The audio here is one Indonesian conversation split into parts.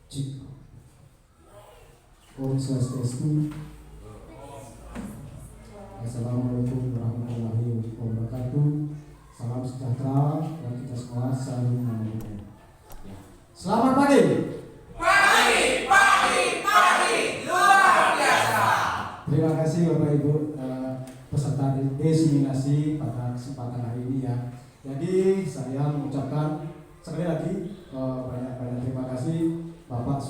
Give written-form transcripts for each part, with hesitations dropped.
Cik. Om Swastiastu. Assalamualaikum warahmatullahi wabarakatuh. Salam sejahtera dan kita semua saling mengenal. Selamat pagi. Pagi, luar biasa. Terima kasih Bapak Ibu peserta desiminasi pada kesempatan hari ini ya. Jadi saya mengucapkan sekali lagi banyak terima kasih Bapak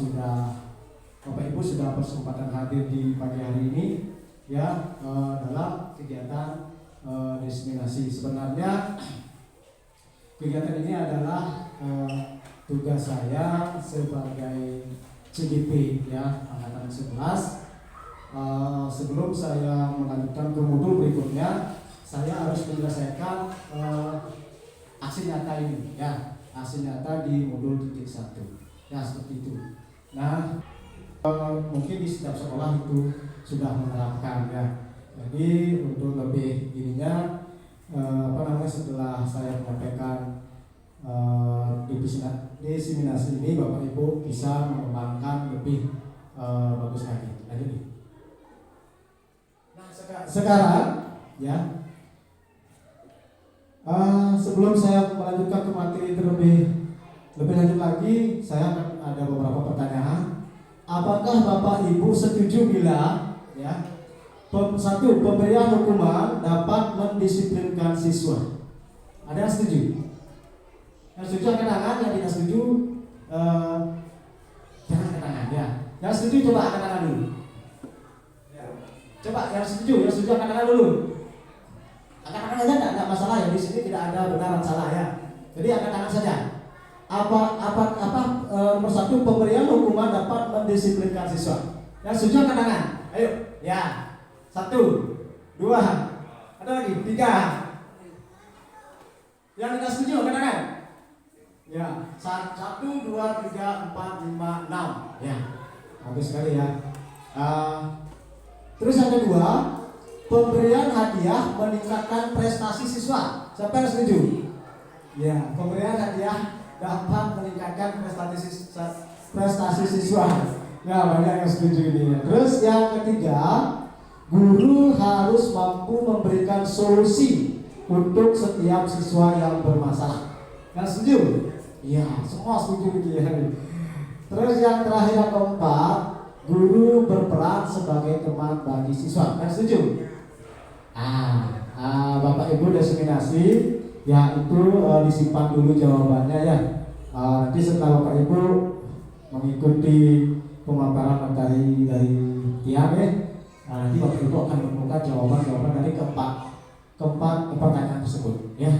Ibu sudah berkesempatan hadir di pagi hari ini ya dalam kegiatan desiminasi. Sebenarnya kegiatan ini adalah tugas saya sebagai CGP ya angkatan 11. Sebelum saya melanjutkan ke modul berikutnya, saya harus menyelesaikan aksi nyata ini ya, aksi nyata di modul titik 1 ya, seperti itu. Nah mungkin di setiap sekolah itu sudah menerapkan ya. Jadi untuk lebih ininya setelah saya menyampaikan desiminasi ini, Bapak Ibu bisa mengembangkan lebih bagus lagi. Lanjut. Nah sekarang ya, sebelum saya melanjutkan ke materi terlebih lanjut lagi, saya akan ada beberapa pertanyaan. Apakah Bapak Ibu setuju bila ya satu, pemberian hukuman dapat mendisiplinkan siswa? Ada yang setuju? Yang setuju angkat tangan, yang tidak setuju jangan angkat tangan ya. Yang setuju coba angkat tangan dulu. Coba yang setuju angkat tangan dulu. Angkat tangan saja, tidak masalah ya, di sini tidak ada benar dan salah ya. Jadi angkat tangan saja. Nomor satu, pemberian hukuman dapat mendisiplinkan siswa. Yang setuju angkat tangan. Ayo, ya. 1, 2, ada lagi 3. Yang tidak setuju angkat tangan. Ya, 1, 2, 3, 4, 5, 6. Ya, bagus sekali ya. Terus yang kedua, pemberian hadiah meningkatkan prestasi siswa. Siapa yang setuju? Ya, pemberian hadiah dapat meningkatkan prestasi siswa. Ya, banyak yang setuju ini. Terus yang ketiga, guru harus mampu memberikan solusi untuk setiap siswa yang bermasalah. Yang setuju? Iya, semua setuju gitu ya. Terus yang terakhir, yang keempat, guru berperan sebagai teman bagi siswa. Yang setuju? Bapak Ibu desiminasi ya, itu disimpan dulu jawabannya ya. Nanti setelah Bapak Ibu mengikuti pemaparan materi dari Tiang ya, nanti Bapak Ibu akan menemukan jawaban dari keempat pertanyaan tersebut ya.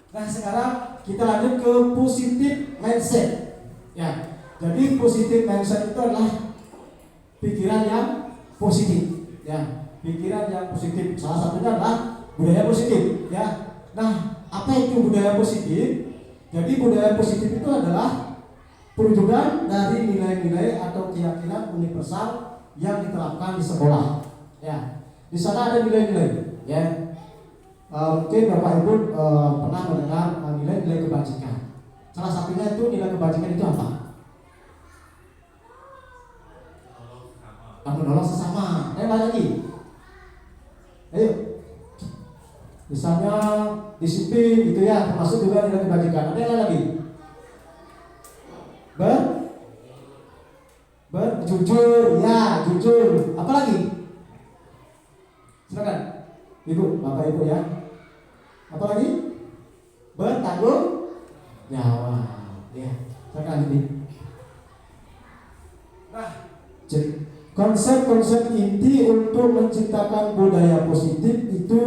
Nah sekarang kita lanjut ke positif mindset ya. Jadi positif mindset itu adalah pikiran yang positif ya, pikiran yang positif. Salah satunya adalah budaya positif ya. Nah apa itu budaya positif? Jadi budaya positif itu adalah perwujudan dari nilai-nilai atau keyakinan universal yang diterapkan di sekolah ya. Di sana ada nilai-nilai ya. Mungkin Bapak Ibu pernah mendengar nilai-nilai kebajikan. Salah satunya itu nilai kebajikan itu apa? Menolong sesama. Ayo lagi. Ayo. Misalnya disiplin gitu ya, termasuk juga nilai kebajikan. Ada yang lagi? Jujur ya, jujur. Apa lagi? Silakan. Ibu, Bapak Ibu ya. Apa lagi? Bertanggung jawab. Ya. Silakan ini. Nah, konsep-konsep inti untuk menciptakan budaya positif itu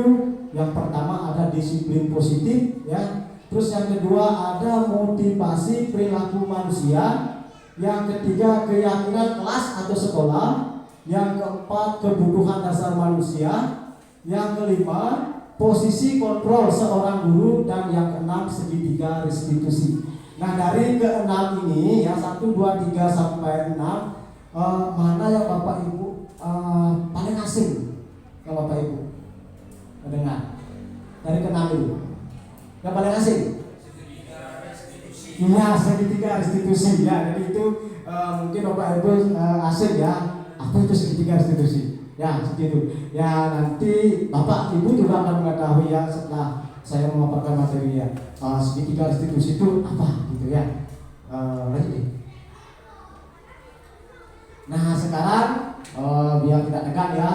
yang pertama ada disiplin positif ya. Terus yang kedua ada motivasi perilaku manusia. Yang ketiga keyakinan kelas atau sekolah. Yang keempat kebutuhan dasar manusia. Yang kelima posisi kontrol seorang guru. Dan yang keenam segitiga restitusi. Nah dari keenam ini ya 1, 2, 3 sampai 6, mana yang Bapak Ibu paling asing yang Bapak Ibu mendengar dari keenam itu? Yang paling asing? Iya, segitiga restitusi ya. Jadi itu mungkin Bapak Ibu asing ya. Apa itu segitiga restitusi? Ya, segitu. Ya, nanti Bapak Ibu juga akan mengetahui ya setelah saya memaparkan materi ya. Segitiga restitusi itu apa gitu ya. Lanjut deh. Nah, sekarang biar tidak tegang ya,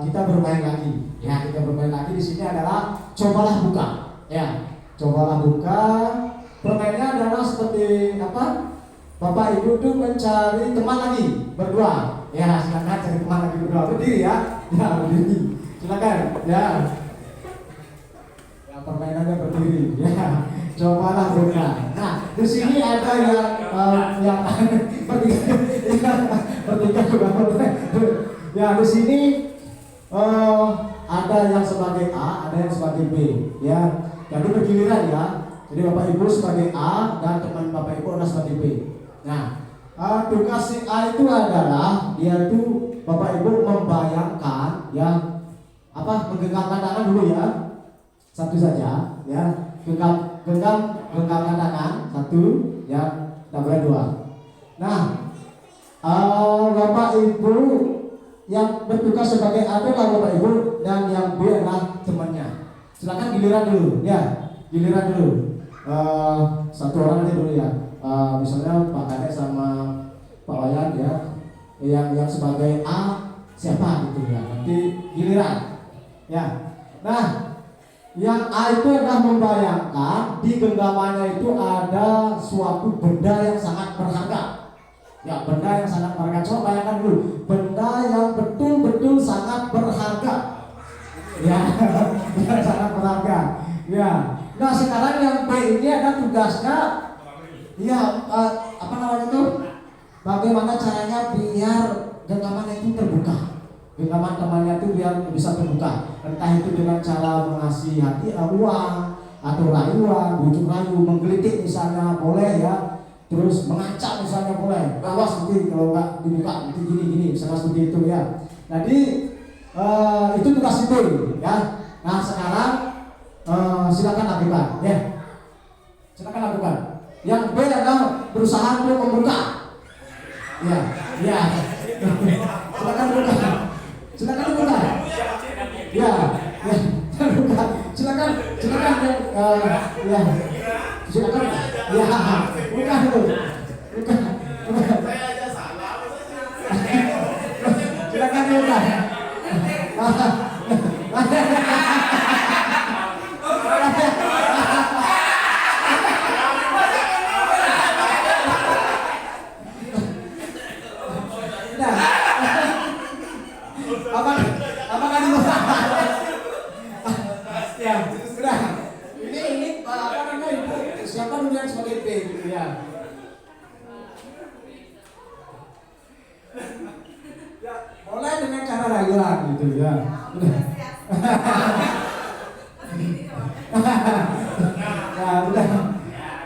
kita bermain lagi. Ya, kita bermain lagi di sini adalah cobalah buka. Ya, cobalah buka. Permainnya adalah seperti apa? Bapak Ibu tuh mencari teman lagi berdua. Ya, silakan cari teman lagi berdua. Berdiri ya. Ya, berdiri. Silakan. Ya. Ya, permainannya berdiri. Ya. Cobalah buka. Nah, di sini ada yang bertiga juga boleh. Ya, di sini ada yang sebagai A, ada yang sebagai B. Ya. Jadi bergiliran ya. Jadi Bapak Ibu sebagai A dan teman Bapak Ibu adalah sebagai B. Nah, tugas si A itu adalah dia itu Bapak Ibu membayangkan ya menggenggamkan tangan dulu ya. Satu saja ya. Genggamkan tangan satu ya, tidak boleh dua. Nah, Bapak Ibu yang bertugas sebagai A adalah Bapak Ibu dan yang B adalah temannya. Silakan giliran dulu ya. Giliran dulu. Satu orang aja dulu ya. Misalnya Pak Kadek sama Pak Wayan ya, yang sebagai A siapa gitu ya. Nanti giliran ya. Nah, yang A itu adalah membayangkan di genggamannya itu ada suatu benda yang sangat berharga. Ya, benda yang sangat berharga. Coba bayangkan dulu, benda yang betul-betul sangat berharga. Ya, yang sangat berharga. Ya. Nah, sekarang yang B ini ada tugasnya, ya apa namanya itu? Bagaimana caranya biar genggaman itu terbuka, genggaman temannya itu biar bisa terbuka. Entah itu dengan cara mengasihati uang atau rayuan, bujuk rayu, menggelitik misalnya boleh ya. Terus mengancam misalnya boleh. Awas nanti kalau nggak dibuka nanti gini, misalnya seperti itu ya. Jadi itu tugas itu ya. Nah, sekarang silakan lakukan ya. Silakan lakukan. Yang B adalah berusaha untuk membuka. Ya, ya. Silakan buka. Silakan buka. Ya, ya. Buka. Silakan ya. Silakan. Ya, buka dulu. Buka. Silakan buka. Apakah dibuka? Ya, sudah. Ini apa namanya Ibu? Siapa dulu yang sebagai B gitu ya? Ya, boleh dengan cara rayuan gitu ya. Ya, sudah.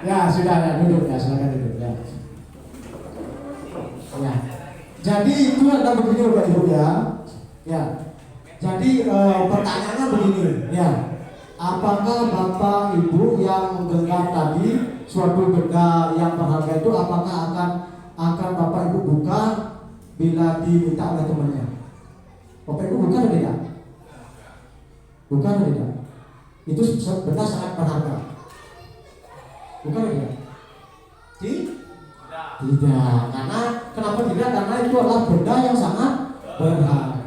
Ya, sudah ya, duduk ya, silakan duduk ya. Ya. Jadi itu ada begini Bapak Ibu ya. Ya. Jadi pertanyaannya begini ya. Apakah Bapak Ibu yang menggenggam tadi suatu benda yang berharga itu apakah akan Bapak Ibu buka bila diminta oleh temannya? Bapak Ibu buka atau tidak? Buka atau tidak? Itu benda sangat berharga. Buka atau tidak? Tidak. Karena kenapa tidak? Karena itu adalah benda yang sangat berharga.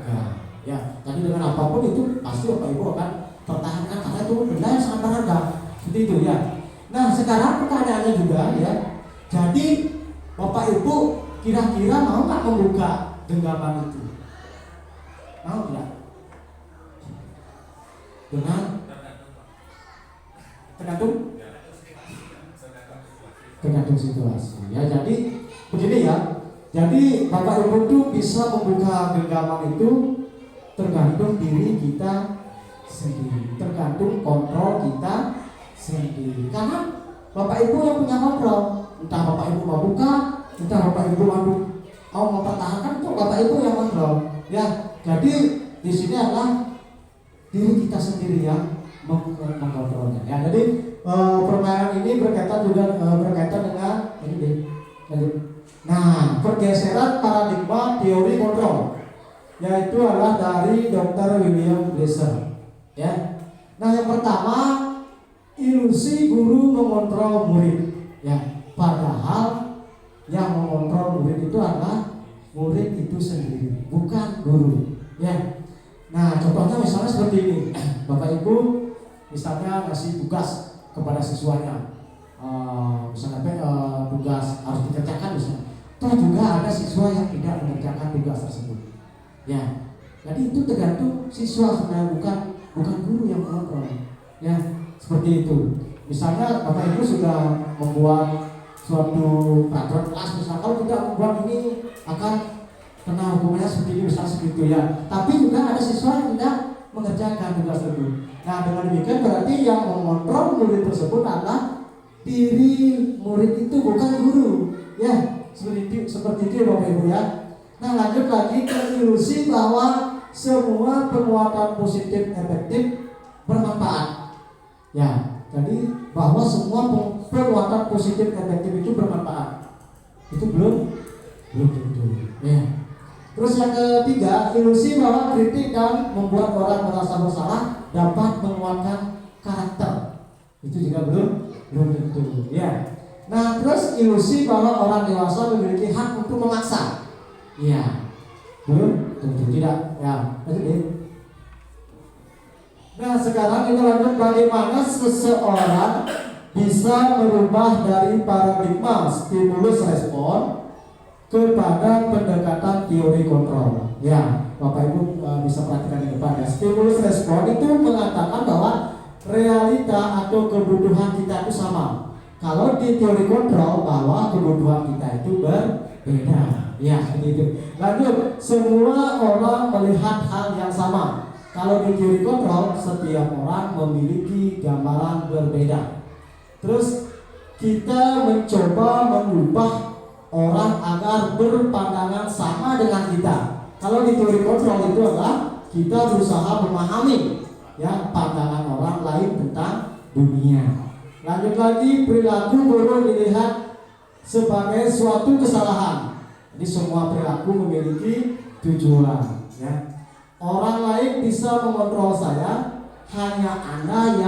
Ya, tadi dengan apapun itu pasti Bapak Ibu akan pertahankan karena itu benda yang sangat berharga. Seperti itu ya. Nah, sekarang pertanyaannya juga ya. Jadi Bapak Ibu kira-kira mau nggak membuka genggaman itu? Mau tidak? Dengan tergantung situasi. Ya, jadi begini ya. Jadi Bapak Ibu itu bisa membuka genggaman itu tergantung diri kita sendiri, tergantung kontrol kita sendiri. Karena Bapak Ibu yang punya kontrol. Entah Bapak Ibu mau buka, entah Bapak Ibu mau mempertahankan, itu Bapak Ibu yang kontrol. Ya, jadi di sini adalah diri kita sendiri yang mengkontrolnya. Ya, jadi permainan ini berkaitan yaitu adalah dari Dr. William Glasser. Ya. Nah, yang pertama, ilusi guru mengontrol murid. Ya, padahal yang mengontrol murid itu adalah murid itu sendiri, bukan guru. Ya. Nah, contohnya misalnya seperti ini. Bapak Ibu misalnya ngasih tugas kepada siswanya, misalnya tugas harus dikerjakan misalnya. Toh juga ada siswa yang tidak mengerjakan tugas tersebut. Ya, jadi itu tergantung siswa sebenarnya, bukan guru yang mengontrol. Ya, seperti itu. Misalnya Bapak Ibu sudah membuat suatu peraturan kelas, misalnya kalau tidak membuat ini akan kena hukumannya seperti ini, misalnya seperti itu ya. Tapi juga ada siswa yang tidak mengerjakan tugas tersebut. Nah, dengan demikian berarti yang mengontrol murid tersebut adalah diri murid itu, bukan guru. Ya, seperti itu Bapak Ibu ya. Nah, lanjut lagi ke ilusi bahwa semua penguatan positif efektif bermanfaat. Ya, jadi bahwa semua penguatan positif efektif itu bermanfaat. Itu belum tentu. Ya. Terus yang ketiga, ilusi bahwa kritik dan membuat orang merasa bersalah dapat menguatkan karakter. Itu juga belum tentu. Ya. Nah, terus ilusi bahwa orang dewasa memiliki hak untuk memaksa. Iya, belum tentu tidak. Ya, lanjut. Nah, sekarang kita lanjut bagaimana seseorang bisa merubah dari paradigma stimulus respon kepada pendekatan teori kontrol. Ya, Bapak Ibu bisa perhatikan di depan ya. Stimulus respon itu mengatakan bahwa realita atau kebutuhan kita itu sama. Kalau di teori kontrol bahwa kebutuhan kita itu berbeda. Ya, seperti itu. Lanjut, semua orang melihat hal yang sama. Kalau di teori kontrol, setiap orang memiliki gambaran berbeda. Terus kita mencoba mengubah orang agar berpandangan sama dengan kita. Kalau di teori kontrol itu adalah kita berusaha memahami ya pandangan orang lain tentang dunia. Lanjut lagi, perilaku guru dilihat sebagai suatu kesalahan. Jadi semua perilaku memiliki tujuan. Ya. Orang lain bisa mengontrol saya, hanya Anda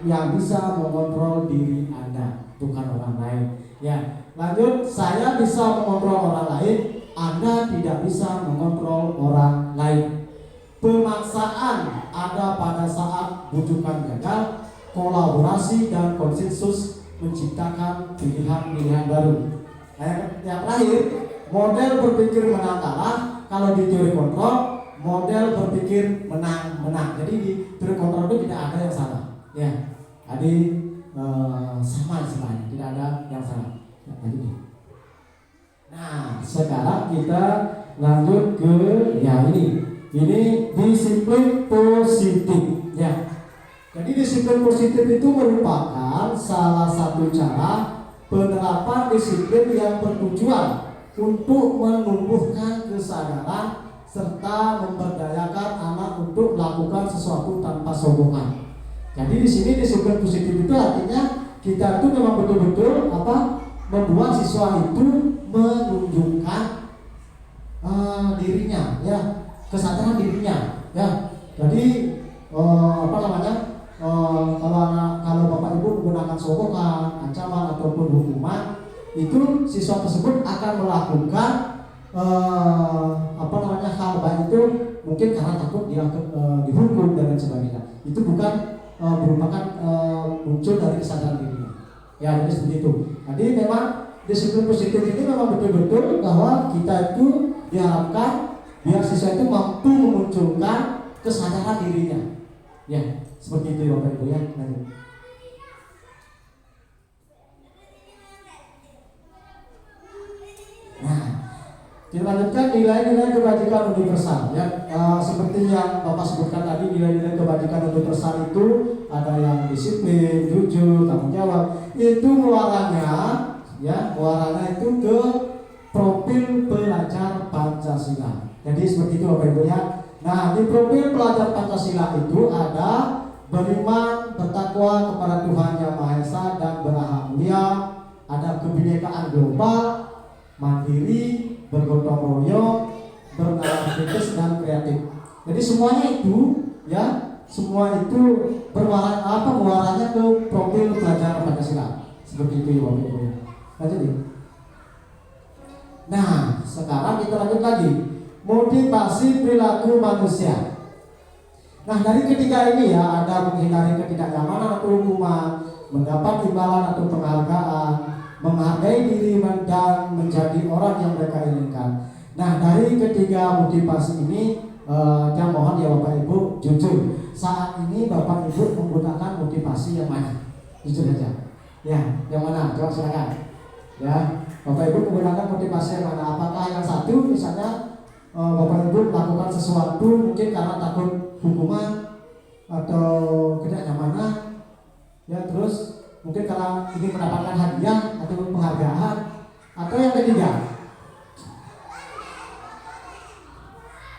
yang bisa mengontrol diri Anda, bukan orang lain. Ya. Lanjut, saya bisa mengontrol orang lain, Anda tidak bisa mengontrol orang lain. Pemaksaan ada pada saat bujukan gagal, kolaborasi dan konsensus menciptakan pilihan-pilihan baru. Yang terakhir, model berpikir menang kalah. Kalau di teori kontrol, model berpikir menang. Jadi di teori kontrol itu tidak ada yang salah. Ya, jadi sama istilahnya, tidak ada yang salah. Nah, sekarang kita lanjut ke ini disiplin positif. Ya. Jadi disiplin positif itu merupakan salah satu cara penerapan disiplin yang bertujuan untuk menumbuhkan kesadaran serta memberdayakan anak untuk melakukan sesuatu tanpa sokongan. Jadi di sini disiplin positif itu artinya kita itu memang betul-betul membuat siswa itu menunjukkan dirinya, ya, kesadaran dirinya, ya. Jadi kalau Bapak Ibu menggunakan sokongan, ancaman ataupun hukuman, itu siswa tersebut akan melakukan hal baik itu mungkin karena takut dia dihukum dan lain sebagainya. Itu bukan merupakan muncul dari kesadaran dirinya. Ya, jadi seperti itu. Jadi memang disiplin positif ini memang betul-betul bahwa kita itu diharapkan biar siswa itu mampu memunculkan kesadaran dirinya. Ya, seperti itu Bapak Ibu ya. Nah, kita lanjutkan nilai-nilai kebajikan universal ya. Seperti yang Bapak sebutkan tadi, nilai-nilai kebajikan universal itu ada yang disiplin, jujur, tanggung jawab. Itu muaranya itu ke profil pelajar Pancasila. Jadi seperti itu Bapak Ibu ya. Nah, di profil pelajar Pancasila itu ada beriman, bertakwa kepada Tuhan Yang Maha Esa dan berhak mulia, ada kebinekaan global, mandiri, bergotong royong, bernalar kritis dan kreatif. Jadi semuanya itu ya, semua itu muaranya ke profil pelajar Pancasila. Seperti itu ya Bapak Ibu. Lanjut ya. Nah, sekarang kita lanjut lagi. Motivasi perilaku manusia. Nah, dari ketiga ini ya, ada menghindari ketidaknyamanan atau hukuman, mendapat imbalan atau penghargaan, menghargai diri dan menjadi orang yang mereka inginkan. Nah, dari ketiga motivasi ini, yang mohon ya Bapak Ibu jujur. Saat ini Bapak Ibu menggunakan motivasi yang mana? Jujur aja. Ya, yang mana? Coba silakan. Ya, Bapak Ibu menggunakan motivasi yang mana? Apakah yang satu misalnya Bapak Ibu melakukan sesuatu mungkin karena takut hukuman atau ketidaknyamanan, ya terus mungkin karena ingin mendapatkan hadiah atau penghargaan, atau yang ketiga,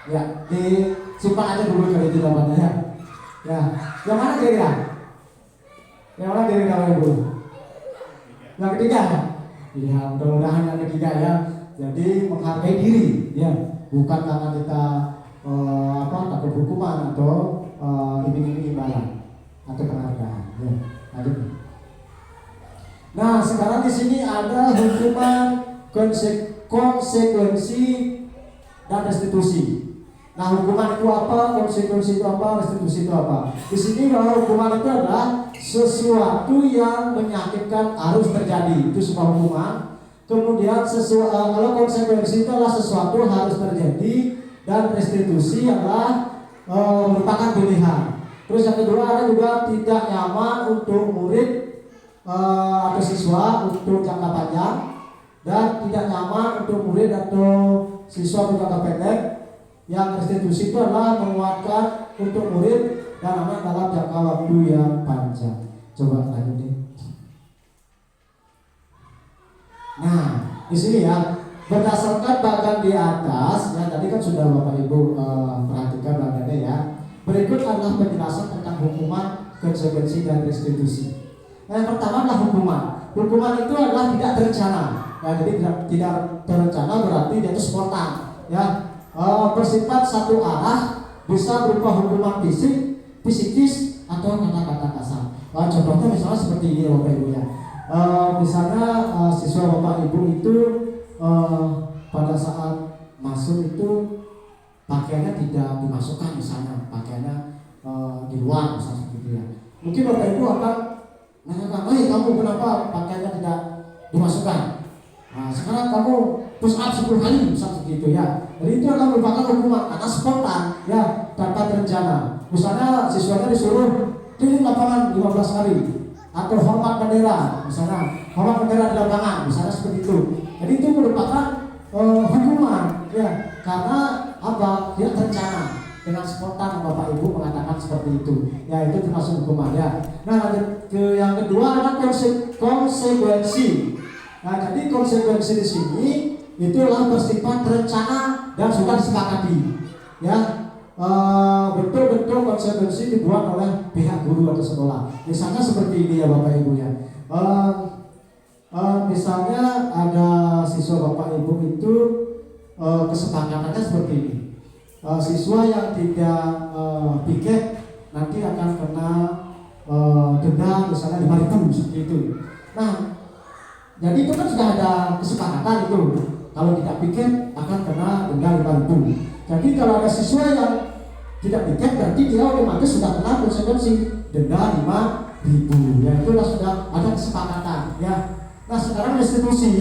ya disimpan aja dulu kalau itu jawabannya ya. Ya, yang mana kira-kira? Yang mana kira-kira Bapak Ibu? Yang ketiga, ya mudah-mudahan yang ketiga ya. Jadi menghargai diri, ya bukan karena kita takut hukuman atau iming-iming imbalan atau penghargaan. Ya, lanjut. Nah, sekarang di sini ada hukuman, konsekuensi dan restitusi. Nah, hukuman itu apa, konsekuensi itu apa, restitusi itu apa? Di sini bahwa hukuman itu adalah sesuatu yang menyakitkan harus terjadi, itu sebuah hukuman. Kemudian kalau konsekuensi itu adalah sesuatu harus terjadi, dan restitusi adalah merupakan pilihan. Terus yang kedua ada juga tidak nyaman untuk murid atau siswa untuk jangka panjang, dan tidak nyaman untuk murid atau siswa untuk jangka pendek. Yang restitusi itu adalah menguatkan untuk murid dan anak dalam jangka waktu yang panjang. Coba lanjut nih. Nah, di sini ya, berdasarkan bagian di atas, ya tadi kan sudah Bapak Ibu perhatikan bagiannya ya. Berikut adalah penjelasan tentang hukuman, konsekuensi dan restitusi. Nah, yang pertama adalah hukuman. Hukuman itu adalah tidak terencana. Ya, jadi tidak terencana berarti dia itu spontan. Ya, bersifat satu arah, bisa berupa hukuman psikis atau kata-kata kasar. Contohnya misalnya seperti ini Bapak Ibu ya. Misalnya siswa Bapak Ibu itu pada saat masuk itu pakaiannya tidak dimasukkan, misalnya pakaiannya di luar misalnya seperti itu ya. Mungkin Bapak Ibu akan nanya, kamu kenapa pakaiannya tidak dimasukkan? Nah, sekarang kamu push up 10 kali misalnya seperti itu ya. Jadi itu akan merupakan hukuman karena spontan ya, tanpa terencana. Misalnya siswanya disuruh keliling lapangan 15 kali, atau hormat bendera, misalnya hormat bendera di lapangan, misalnya seperti itu. Jadi itu merupakan hukuman ya, karena apa? Tidak terencana, dengan spontan Bapak Ibu mengatakan seperti itu. Ya, itu termasuk hukuman ya. Nah, lanjut ke yang kedua ada konsekuensi. Nah, jadi konsekuensi di sini itulah bersifat terencana dan sudah disepakati. Ya, betul-betul konsekuensi dibuat oleh pihak guru atau sekolah. Misalnya seperti ini ya Bapak Ibu ya. Misalnya ada siswa Bapak Ibu itu kesepakatannya seperti ini. Siswa yang tidak piket nanti akan kena denda misalnya 5.000 seperti itu. Nah, jadi itu kan sudah ada kesepakatan itu. Kalau tidak piket akan kena denda 5.000. Jadi kalau ada siswa yang tidak piket berarti dia otomatis sudah kena konsekuensi denda 5.000. Ya, itu sudah ada kesepakatan ya. Nah, sekarang restitusi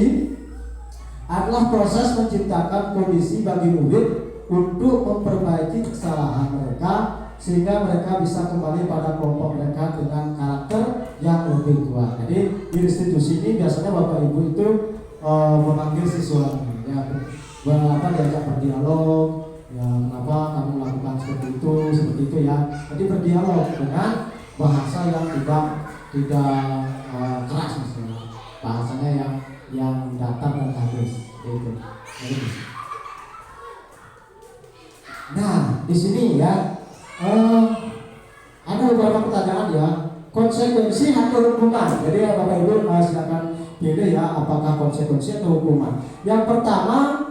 adalah proses menciptakan kondisi bagi murid untuk memperbaiki kesalahan mereka sehingga mereka bisa kembali pada kelompok mereka dengan karakter yang lebih kuat. Jadi di restitusi ini biasanya Bapak Ibu itu memanggil siswa ya, diajak berdialog ya, kenapa kamu melakukan seperti itu ya. Jadi berdialog dengan bahasa yang tidak keras misalnya, bahasanya yang datar dan halus gitu. Nah, di sini ya ada beberapa pertanyaan ya, konsekuensi atau hukuman. Jadi ya Bapak Ibu silakan pilih ya, apakah konsekuensi atau hukuman. Yang pertama,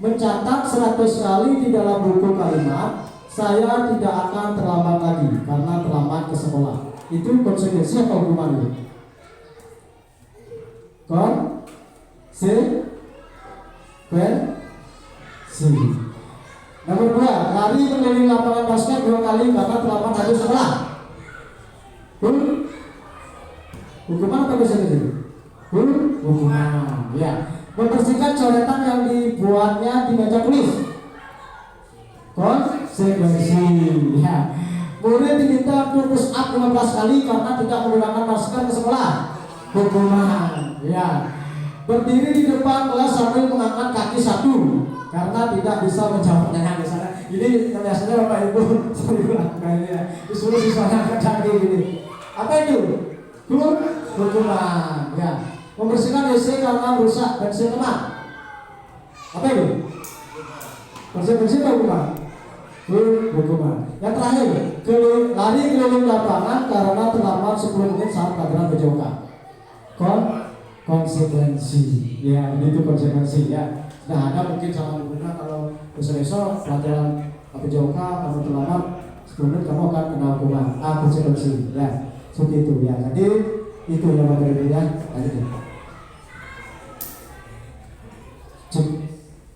mencatat 100 kali di dalam buku kalimat, saya tidak akan terlambat lagi karena terlambat ke sekolah. Itu konsekuensi atau hukuman itu? Konsekuensi. Nomor 2, lari keliling lapangan basket 2 kali karena terlambat habis sekolah. Hukuman atau konsekuensi? Hukuman. Ya. Membersihkan coretan yang dibuatnya di meja tulis. Konsekuensi. Ya. Murid diminta untuk push up 15 kali karena tidak menggunakan masker ke sekolah. Hukuman. Ya. Berdiri di depan kelas sambil mengangkat kaki 1 karena tidak bisa menjawab pertanyaan di sana. Ini biasanya Bapak Ibu sering melakukan ya. Disuruh siswa angkat kaki gini. Apa itu? Hukuman. Ya. Membersihkan WC karena rusak bensin lemak. Apa itu? Bersih-bersih atau hukuman? Hukuman. Yang terakhir, lari keliling lapangan karena terlambat 10 menit saat pelajaran PJOK. Konsekuensi. Ya, ini itu konsekuensi ya. Nah, ada mungkin sama guna kalau besok pelajaran PJOK kamu terlambat 10 menit kamu akan kena hukuman. Konsekuensi. Ya, seperti itu ya. Jadi itu yang Bapak Ibu ya.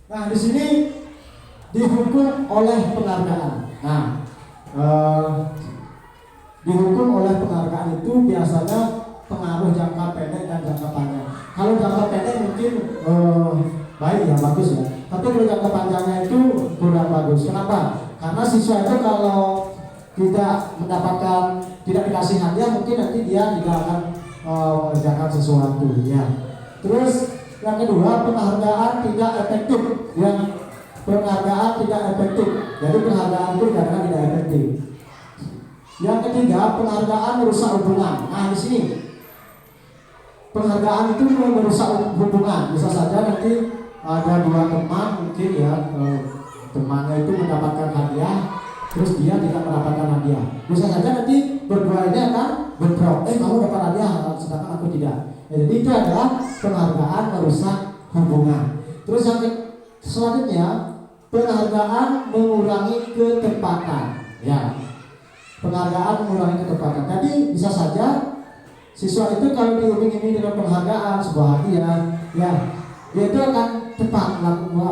Nah, di sini dihukum oleh penghargaan. Nah, dihukum oleh penghargaan itu biasanya pengaruh jangka pendek dan jangka panjang. Kalau jangka pendek mungkin baik ya, bagus ya. Tapi kalau jangka panjangnya itu kurang bagus. Kenapa? Karena siswa itu kalau tidak dikasih hadiah, mungkin nanti dia tidak akan mengerjakan sesuatu ya. Terus yang kedua, penghargaan tidak efektif. Penghargaan tidak efektif. Jadi penghargaan itu kadang-kadang tidak efektif. Yang ketiga, penghargaan merusak hubungan. Nah, di sini penghargaan itu merusak hubungan. Bisa saja nanti ada 2 teman mungkin ya, temannya itu mendapatkan hadiah, terus dia tidak mendapatkan hadiah. Bisa saja nanti berdua ini akan bentrok. Kamu dapat hadiah, sedangkan aku tidak. Jadi itu adalah penghargaan merusak hubungan. Terus yang selanjutnya, penghargaan mengurangi ketepatan. Ya, penghargaan mengurangi ketepatan. Jadi bisa saja siswa itu kalau diiming-imingi dengan penghargaan, sebuah hadiah, ya, dia itu akan cepat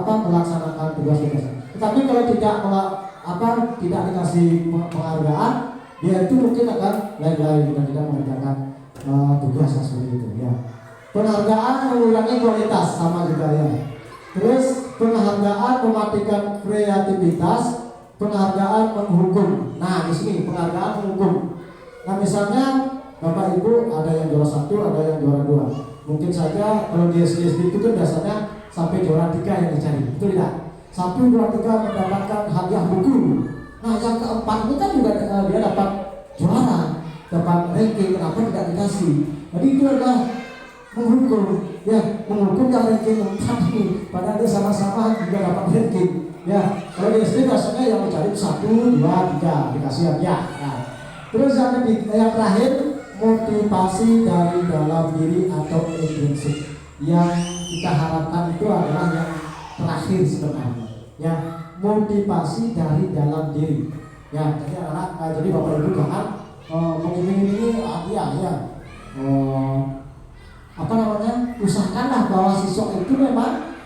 melaksanakan tugas-tugas. Tetapi kalau tidak dikasih penghargaan, dia itu mungkin akan lain-lain dan tidak mengerjakan tugas seperti itu ya. Penghargaan mengurangi kualitas, sama juga ya. Terus penghargaan mematikan kreativitas, penghargaan menghukum. Nah, di sini penghargaan menghukum. Nah, misalnya Bapak Ibu ada yang juara 1, ada yang juara 2. Mungkin saja kalau di SD itu kan biasanya sampai juara 3 yang dicari. Betul tidak? 1, 2, 3 mendapatkan hadiah buku. Nah, yang keempat ini kan juga dia dapat juara, dapat ranking. Kenapa tidak dikasih? Jadi itu adalah menghukum, ya, menghukum yang ranking 4 ini. Padahal dia sama-sama juga dapat ranking. Ya, kalau di SD biasanya yang dicari 1, 2, 3 dikasih hadiah. Nah, terus yang terakhir, motivasi dari dalam diri atau intrinsik. Yang kita harapkan itu adalah yang terakhir sebenarnya. Ya, motivasi dari dalam diri. Ya, jadi jadi Bapak Ibu jangan mengiming-imingi hadiah ya. Usahakanlah bahwa siswa itu memang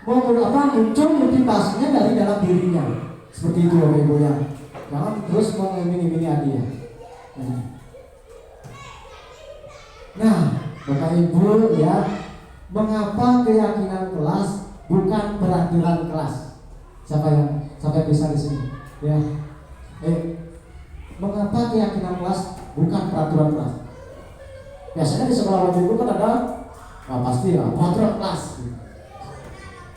muncul motivasinya dari dalam dirinya. Seperti itu Bapak Ibu ya. Jangan terus mengiming-imingi hadiah. Nah, Bapak Ibu ya, mengapa keyakinan kelas bukan peraturan kelas? Siapa yang bisa di sini? Ya. Mengapa keyakinan kelas bukan peraturan kelas? Biasanya di sekolah Bapak Ibu kan ada pasti ya peraturan kelas.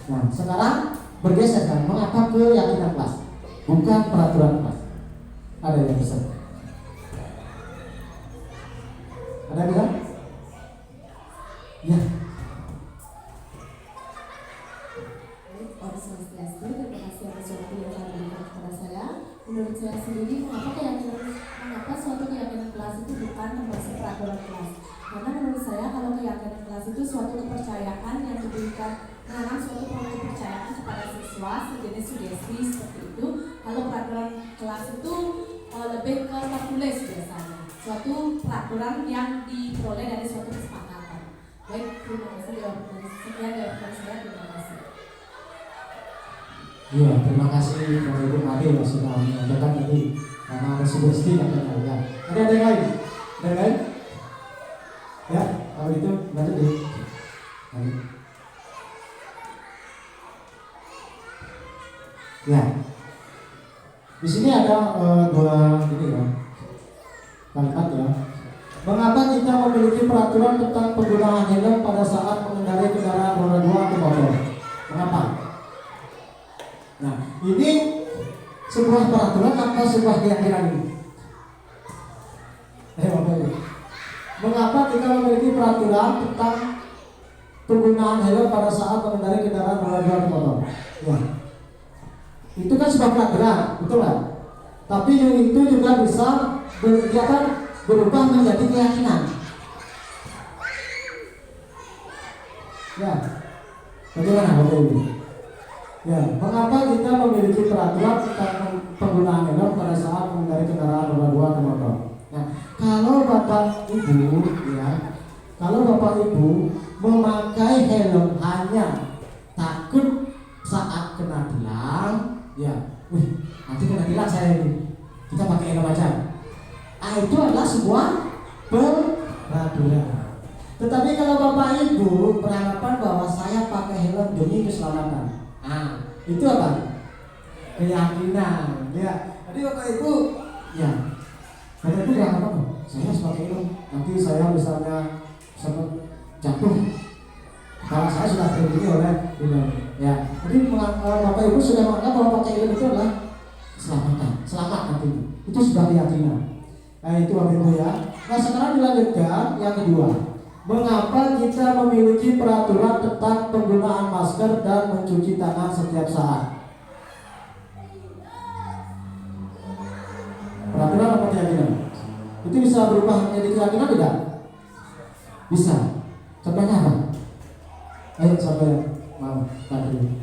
Nah, sekarang bergeser kan, mengapa keyakinan kelas bukan peraturan kelas? Ada yang bisa? Ada yang bilang? Ya. Terima kasih atas waktu yang telah diberikan kepada saya. Menurut saya sendiri, mengapa suatu keyakinan kelas itu bukan termasuk peraturan kelas? Karena menurut saya kalau keyakinan kelas itu suatu kepercayaan yang diberikan menanam suatu kepercayaan kepada siswa sejenis sugesti seperti itu. Kalau peraturan kelas itu lebih ke tertulis biasanya, suatu peraturan yang diperoleh dari suatu kesepakatan. Baik, terima kasih jawaban sekian dari saya. Terima kasih. Iya, terima kasih Bapak Ibu Mari yang sudah menyampaikan tadi karena ada sugesti katanya ya. Ada yang lain? Ada yang lain? Ya, kalau itu lanjut deh. Ya, di sini ada dua ini ya kalimat ya. Mengapa kita memiliki peraturan tentang penggunaan helm pada saat mengendarai kendaraan roda 2 atau motor? Mengapa? Nah, ini sebuah peraturan apa sebuah keyakinan ini? Mengapa kita memiliki peraturan tentang penggunaan helm pada saat mengendarai kendaraan roda 2 atau motor? Ya. Itu kan sebuah peraturan, betul kan? Tapi itu juga bisa berubah menjadi keyakinan. Ya, bagaimana Bapak Ibu? Ya, mengapa kita memiliki peraturan tentang penggunaan helm pada saat mengendarai kendaraan roda 2 atau motor? Nah, kalau Bapak Ibu, ya, kalau Bapak Ibu memakai helm hanya takut saat kena tilang, ya, nanti kena tilang saya ini, kita pakai helm aja. Itu adalah sebuah peraturan. Tetapi kalau Bapak Ibu beranggapan bahwa saya pakai helm demi keselamatan, itu apa? Keyakinan. Ya, jadi Bapak Ibu, ya, Bapak Ibu beranggapan, saya harus pakai helm. Nanti saya misalnya sempat jatuh, kalau saya sudah terlindungi oleh helm. Ya, jadi Bapak Ibu sudah menganggap bahwa pakai helm itu adalah keselamatan, selamat nanti. Itu sudah keyakinan. Nah, itu Bapak Ibu ya. Nah, sekarang dilanjutkan yang kedua. Mengapa kita memiliki peraturan tentang penggunaan masker dan mencuci tangan setiap saat? Peraturan apa keyakinan? Itu bisa berubah menjadi keyakinan tidak? Bisa. Contohnya apa? Ayo siapa yang mau tadi?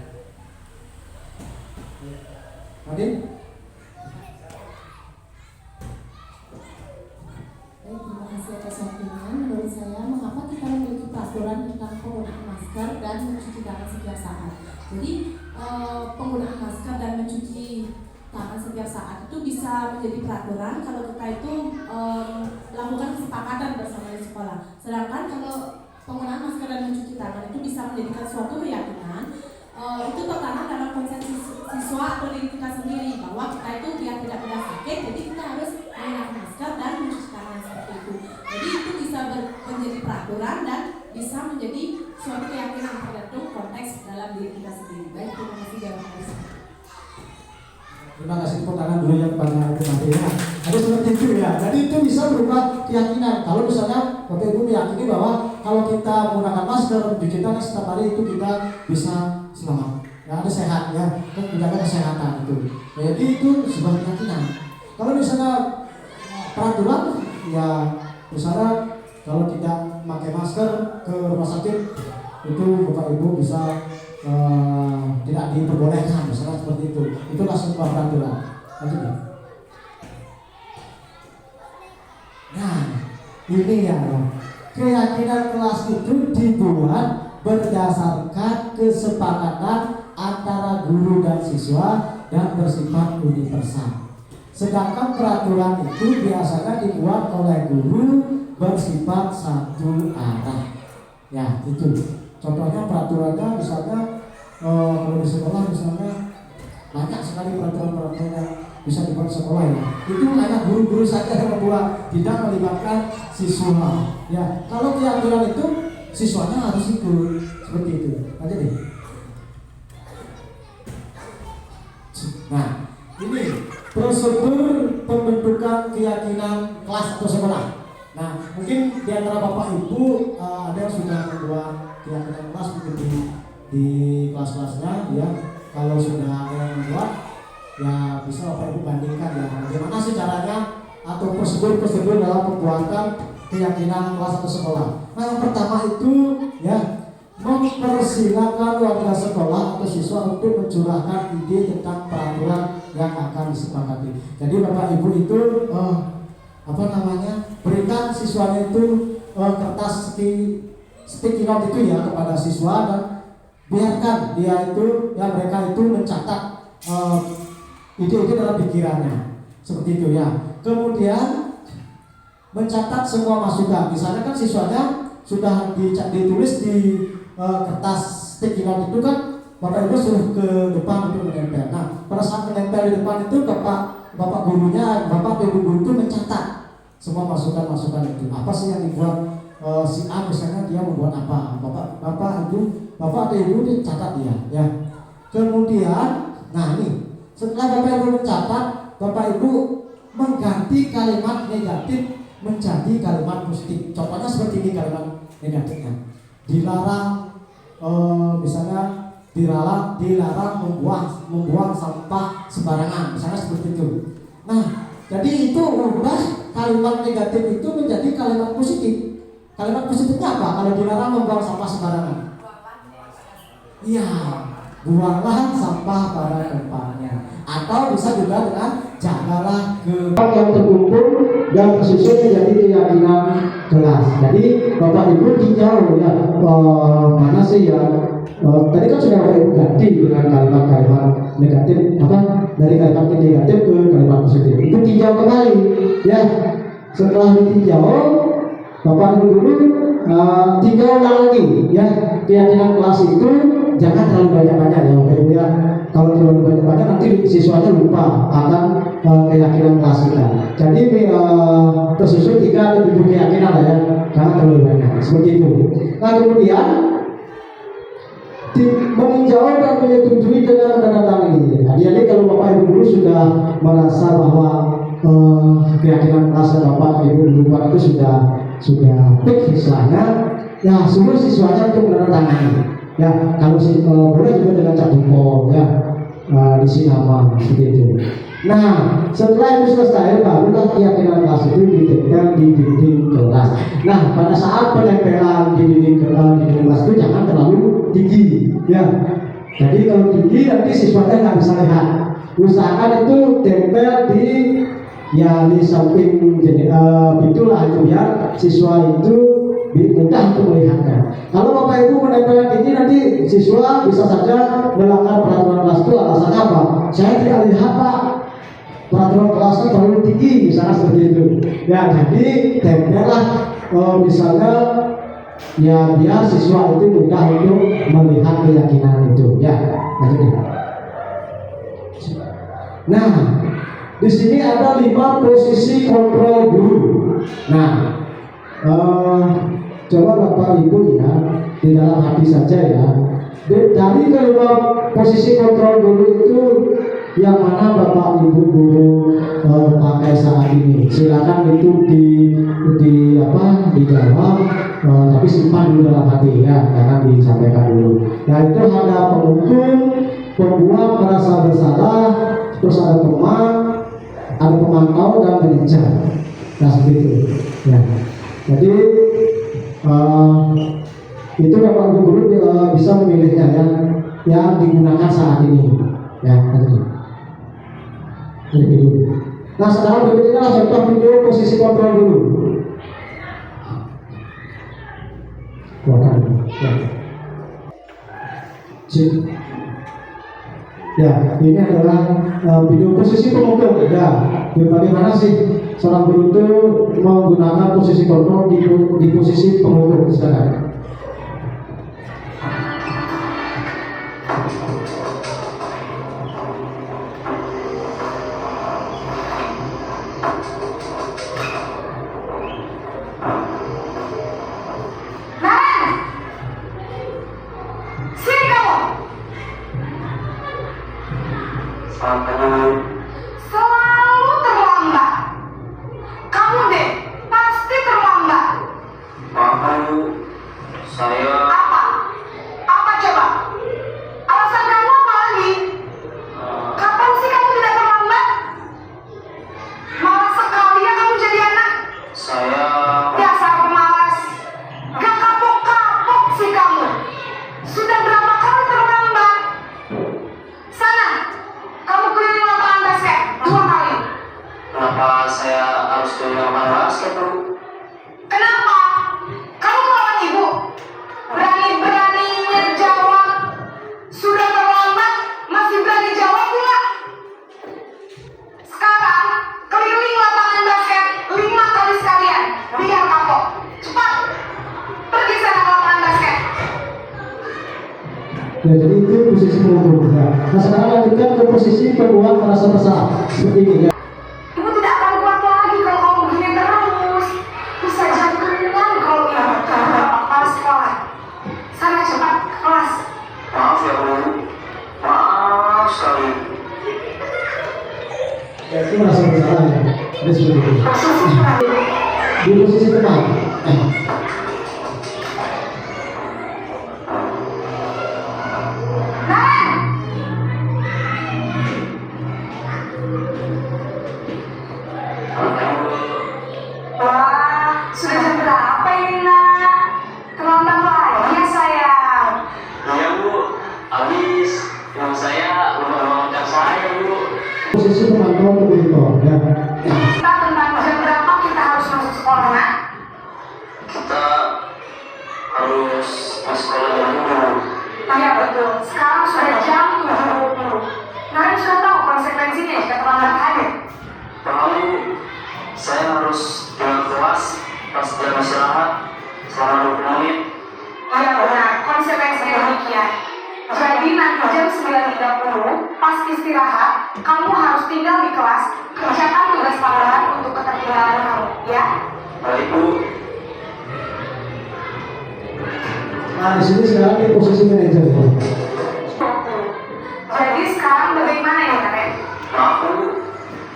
Tadi? Terima kasih atas waktunya. Menurut saya, mengapa kita memiliki peraturan tentang penggunaan masker dan mencuci tangan setiap saat? Jadi, penggunaan masker dan mencuci tangan setiap saat itu bisa menjadi peraturan kalau kita itu melakukan kesepakatan bersama di sekolah. Sedangkan kalau penggunaan masker dan mencuci tangan itu bisa menjadikan suatu keyakinan, itu tertanam dalam konsep siswa atau diri kita sendiri bahwa kita itu biar tidak mudah sakit, jadi kita harus menggunakan masker dan mencuci tangan seperti itu. Jadi itu bisa menjadi peraturan dan bisa menjadi suatu keyakinan tergantung konteks dalam diri kita sendiri. Baik, terima kasih jawaban saya. Terima kasih, tepuk tangan dulu yang pada Ibu Maria. Ada seperti itu ya. Jadi itu bisa berubah keyakinan. Kalau misalnya Bapak Ibu meyakini bahwa kalau kita menggunakan masker di kita setiap hari itu kita bisa selamat. Ya, ada sehat ya, kan menjaga kesehatan itu. Jadi itu sebuah keyakinan. Kalau misalnya peraturan ya, misalnya kalau tidak memakai masker ke rumah sakit itu Bapak Ibu bisa tidak diperbolehkan, misalnya seperti itu. Itulah sebuah peraturan. Lanjut ya. Nah, ini ya, keyakinan kelas itu dibuat berdasarkan kesepakatan antara guru dan siswa dan bersifat universal. Sedangkan peraturan itu biasanya dibuat oleh guru bersifat satu arah. Ya, itu. Contohnya peraturannya misalnya kalau di sekolah misalnya banyak sekali peraturan-peraturan yang bisa dibuat sekolah ya. Itu hanya guru-guru saja yang membuat, tidak melibatkan siswa. Ya, kalau keyakinan itu siswanya harus ikut seperti itu. Aja deh. Nah, ini prosedur pembentukan keyakinan kelas atau sekolah. Nah, mungkin di antara Bapak Ibu ada yang sudah membuat keyakinan kelas mungkin di kelas-kelasnya ya. Kalau sudah ada yang membuat ya bisa Bapak Ibu bandingkan ya bagaimana sih caranya atau prosedur dalam pembuatan keyakinan kelas atau sekolah. Nah, yang pertama itu ya mempersilahkan warga sekolah atau siswa untuk mencurahkan ide tentang peraturan yang akan disepakati. Jadi Bapak Ibu itu berikan siswanya itu kertas sticky note itu ya kepada siswa, dan biarkan mereka itu mencatat ide-ide dalam pikirannya seperti itu ya. Kemudian mencatat semua masukan. Misalnya kan siswanya sudah ditulis di kertas sticky note itu kan, Bapak Ibu suruh ke depan untuk menempel. Nah, pada saat menempel di depan itu Bapak gurunya, Bapak Ibu guru itu mencatat semua masukan-masukan itu. Apa sih yang dibuat si A, misalnya dia membuat apa? Bapak atau Ibu dicatat dia ya. Kemudian, nah ini setelah Bapak Ibu mencatat, Bapak Ibu mengganti kalimat negatif menjadi kalimat positif. Contohnya seperti ini kalimat negatifnya. Misalnya dilarang membuang sampah sembarangan, misalnya seperti itu. Nah, jadi itu ubah kalimat negatif itu menjadi kalimat positif. Kalimat positifnya apa? Kalau dilarang membuang sampah sembarangan, iya, buanglah sampah pada tempatnya. Atau bisa juga dengan jagalah yang terkumpul dan tersusun menjadi keyakinan kelas. Jadi Bapak Ibu tinjau ya, mana sih yang tadi kan sudah Bapak Ibu ganti dengan kalimat-kalimat negatif, dari kalimat negatif ke kalimat positif. Itu tinjau kembali ya. Setelah ditinjau, Bapak Ibu dulu tinjau lagi ya, keyakinan kelas itu jangan terlalu banyak-banyak ya Bapak Ibu ya. Kalau terlalu banyak-banyak nanti siswanya lupa akan keyakinan kelas kita. Jadi tersusun 3 atau 7 keyakinan lah ya, jangan terlalu banyak seperti itu. Nah, kemudian meninjau dan menyetujui dengan menandatangani. Jadi kalau Bapak Ibu guru sudah merasa bahwa keyakinan kelas Bapak Ibu guru itu sudah fix istilahnya, ya suruh siswanya untuk menandatangani. Ya, kalau boleh juga dengan cat jempol ya, isi nama seperti itu. Nah, setelah itu selesai, barulah keyakinan kelas itu ditempel di dinding kelas. Nah, pada saat penempelan di dinding kelas itu jangan terlalu tinggi ya. Jadi kalau tinggi nanti siswanya nggak bisa lihat. Usahakan itu tempel di samping pintu lah, itu biar siswa itu mudah untuk melihatnya. Kalau Bapak Ibu menempel tinggi, nanti siswa bisa saja melanggar peraturan kelas itu. Alasannya apa? Saya tidak lihat Pak, peraturan kelasnya terlalu tinggi, misalnya seperti itu. Ya, jadi tempellah misalnya ya, biar siswa itu mudah untuk melihat keyakinan itu ya. Nah, di sini ada 5 posisi kontrol guru. Nah, coba Bapak Ibu ya, di dalam hati saja ya. Dari kelima posisi kontrol guru itu, yang mana Bapak Ibu guru pakai saat ini? Silakan itu dijawab, tapi simpan dulu dalam hati ya, jangan disampaikan dulu. Yaitu ada penghukum, pembuat merasa bersalah, terus ada teman, ada pemantau dan manajer. Nah, seperti itu ya. Jadi itu Bapak Ibu guru bisa memilihnya yang digunakan saat ini ya. Nah, sekarang berikutnya adalah contoh video posisi kontrol dulu. Ya, ini adalah video posisi pemukul ya. Bagaimana sih seorang guru itu menggunakan posisi kontrol di posisi pemukul? Silakan. Selalu terlambat. Kamu deh pasti terlambat. Maaf, saya Apa? Apa coba? Alasan kamu apa lagi? Kapan sih kamu tidak terlambat? Malas sekali ya kamu jadi anak. saya Dasar pemalas. Gak kapok-kapok sih kamu. Ya, jadi itu posisi pemukul. Ya. Nah sekarang lanjutkan ke posisi pembuat merasa bersalah seperti ini. Ya. Ibu tidak akan kuat lagi kalau kamu begini terus. Bisa jantungan kalau ya pas sekolah. Sana cepat ke kelas. Maaf ya Bu, maaf sekali. Ya, itu merasa bersalah ya. Jadi seperti itu. Di posisi teman. Wah, sudah jam berapa ini nak? Terlambat lagi ya sayang. Iya Bu, habis yang saya lupa saya Bu. Posisi pemantau pemonitor. Ya. Kita tentang jam berapa kita harus masuk sekolah nak? Kita harus masuk sekolah dulu. Iya betul. Sekarang sudah jam 20. Kalian sudah tahu konsekuensinya jika terlambat hadir. Tahu, saya harus tinggal kelas pas jam istirahat selama 20 menit. Iya benar, konsekuensinya demikian. Jadi nanti jam 9.30 pas istirahat, kamu harus tinggal di kelas, kerjakan tugas tambahan untuk ketertinggalan kamu, ya? Baik Bu. Nah di sini sekarang di posisi manajer. Jadi sekarang bagaimana ya Kak? Maaf Bu,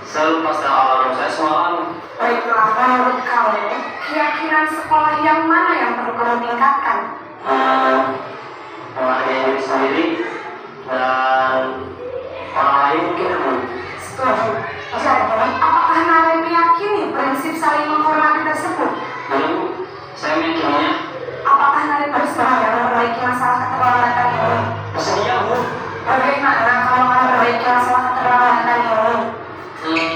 saya lupa setel alarm saya semalam. Baiklah, menurut kamu, keyakinan sekolah yang mana yang perlu kamu tingkatkan? Menghargai diri sendiri dan orang lain mungkin Bu. Setuju. Jadi, apakah Nare meyakini prinsip saling menghormati tersebut? Dulu saya meyakininya. Apakah Nare bersedia memperbaiki masalah keterlambatan ini? Bersedia Bu. Bagaimana kalau kamu memperbaiki masalah keterlambatan ini?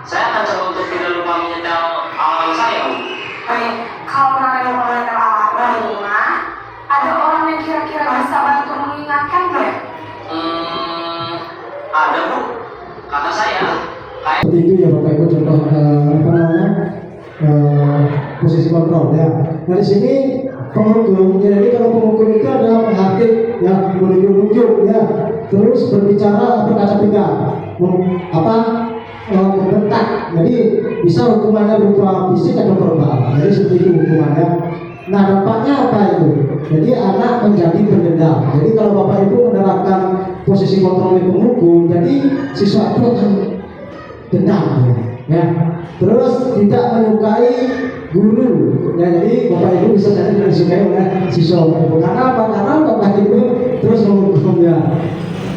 Saya akan coba untuk tidak lupa menyetel alarm saya Bu. Baik, kalau Nare mau menyetel alarm di rumah, ada orang yang kira-kira bisa bantu mengingatkan dia? Ada Bu, kata saya kayak Seperti itu ya Bapak Ibu contoh apa namanya posisi kontrol ya. Nah di sini penghukum, jadi kalau penghukum itu adalah menghakik ya, menunjuk-nunjuk ya, terus berbicara berkaca pinggang, membentak. Jadi bisa hukumannya berupa fisik atau verbal. Jadi seperti itu hukumannya. Nah dampaknya apa itu? Jadi anak menjadi pendendam. Jadi kalau Bapak Ibu menerapkan posisi kontrol di penghukum, jadi siswa itu akan dendam ya. Terus tidak menyukai guru ya, jadi Bapak Ibu bisa jadi tidak disukai oleh siswa Bapak Ibu. Karena apa? Karena Bapak Ibu terus menghukum ya.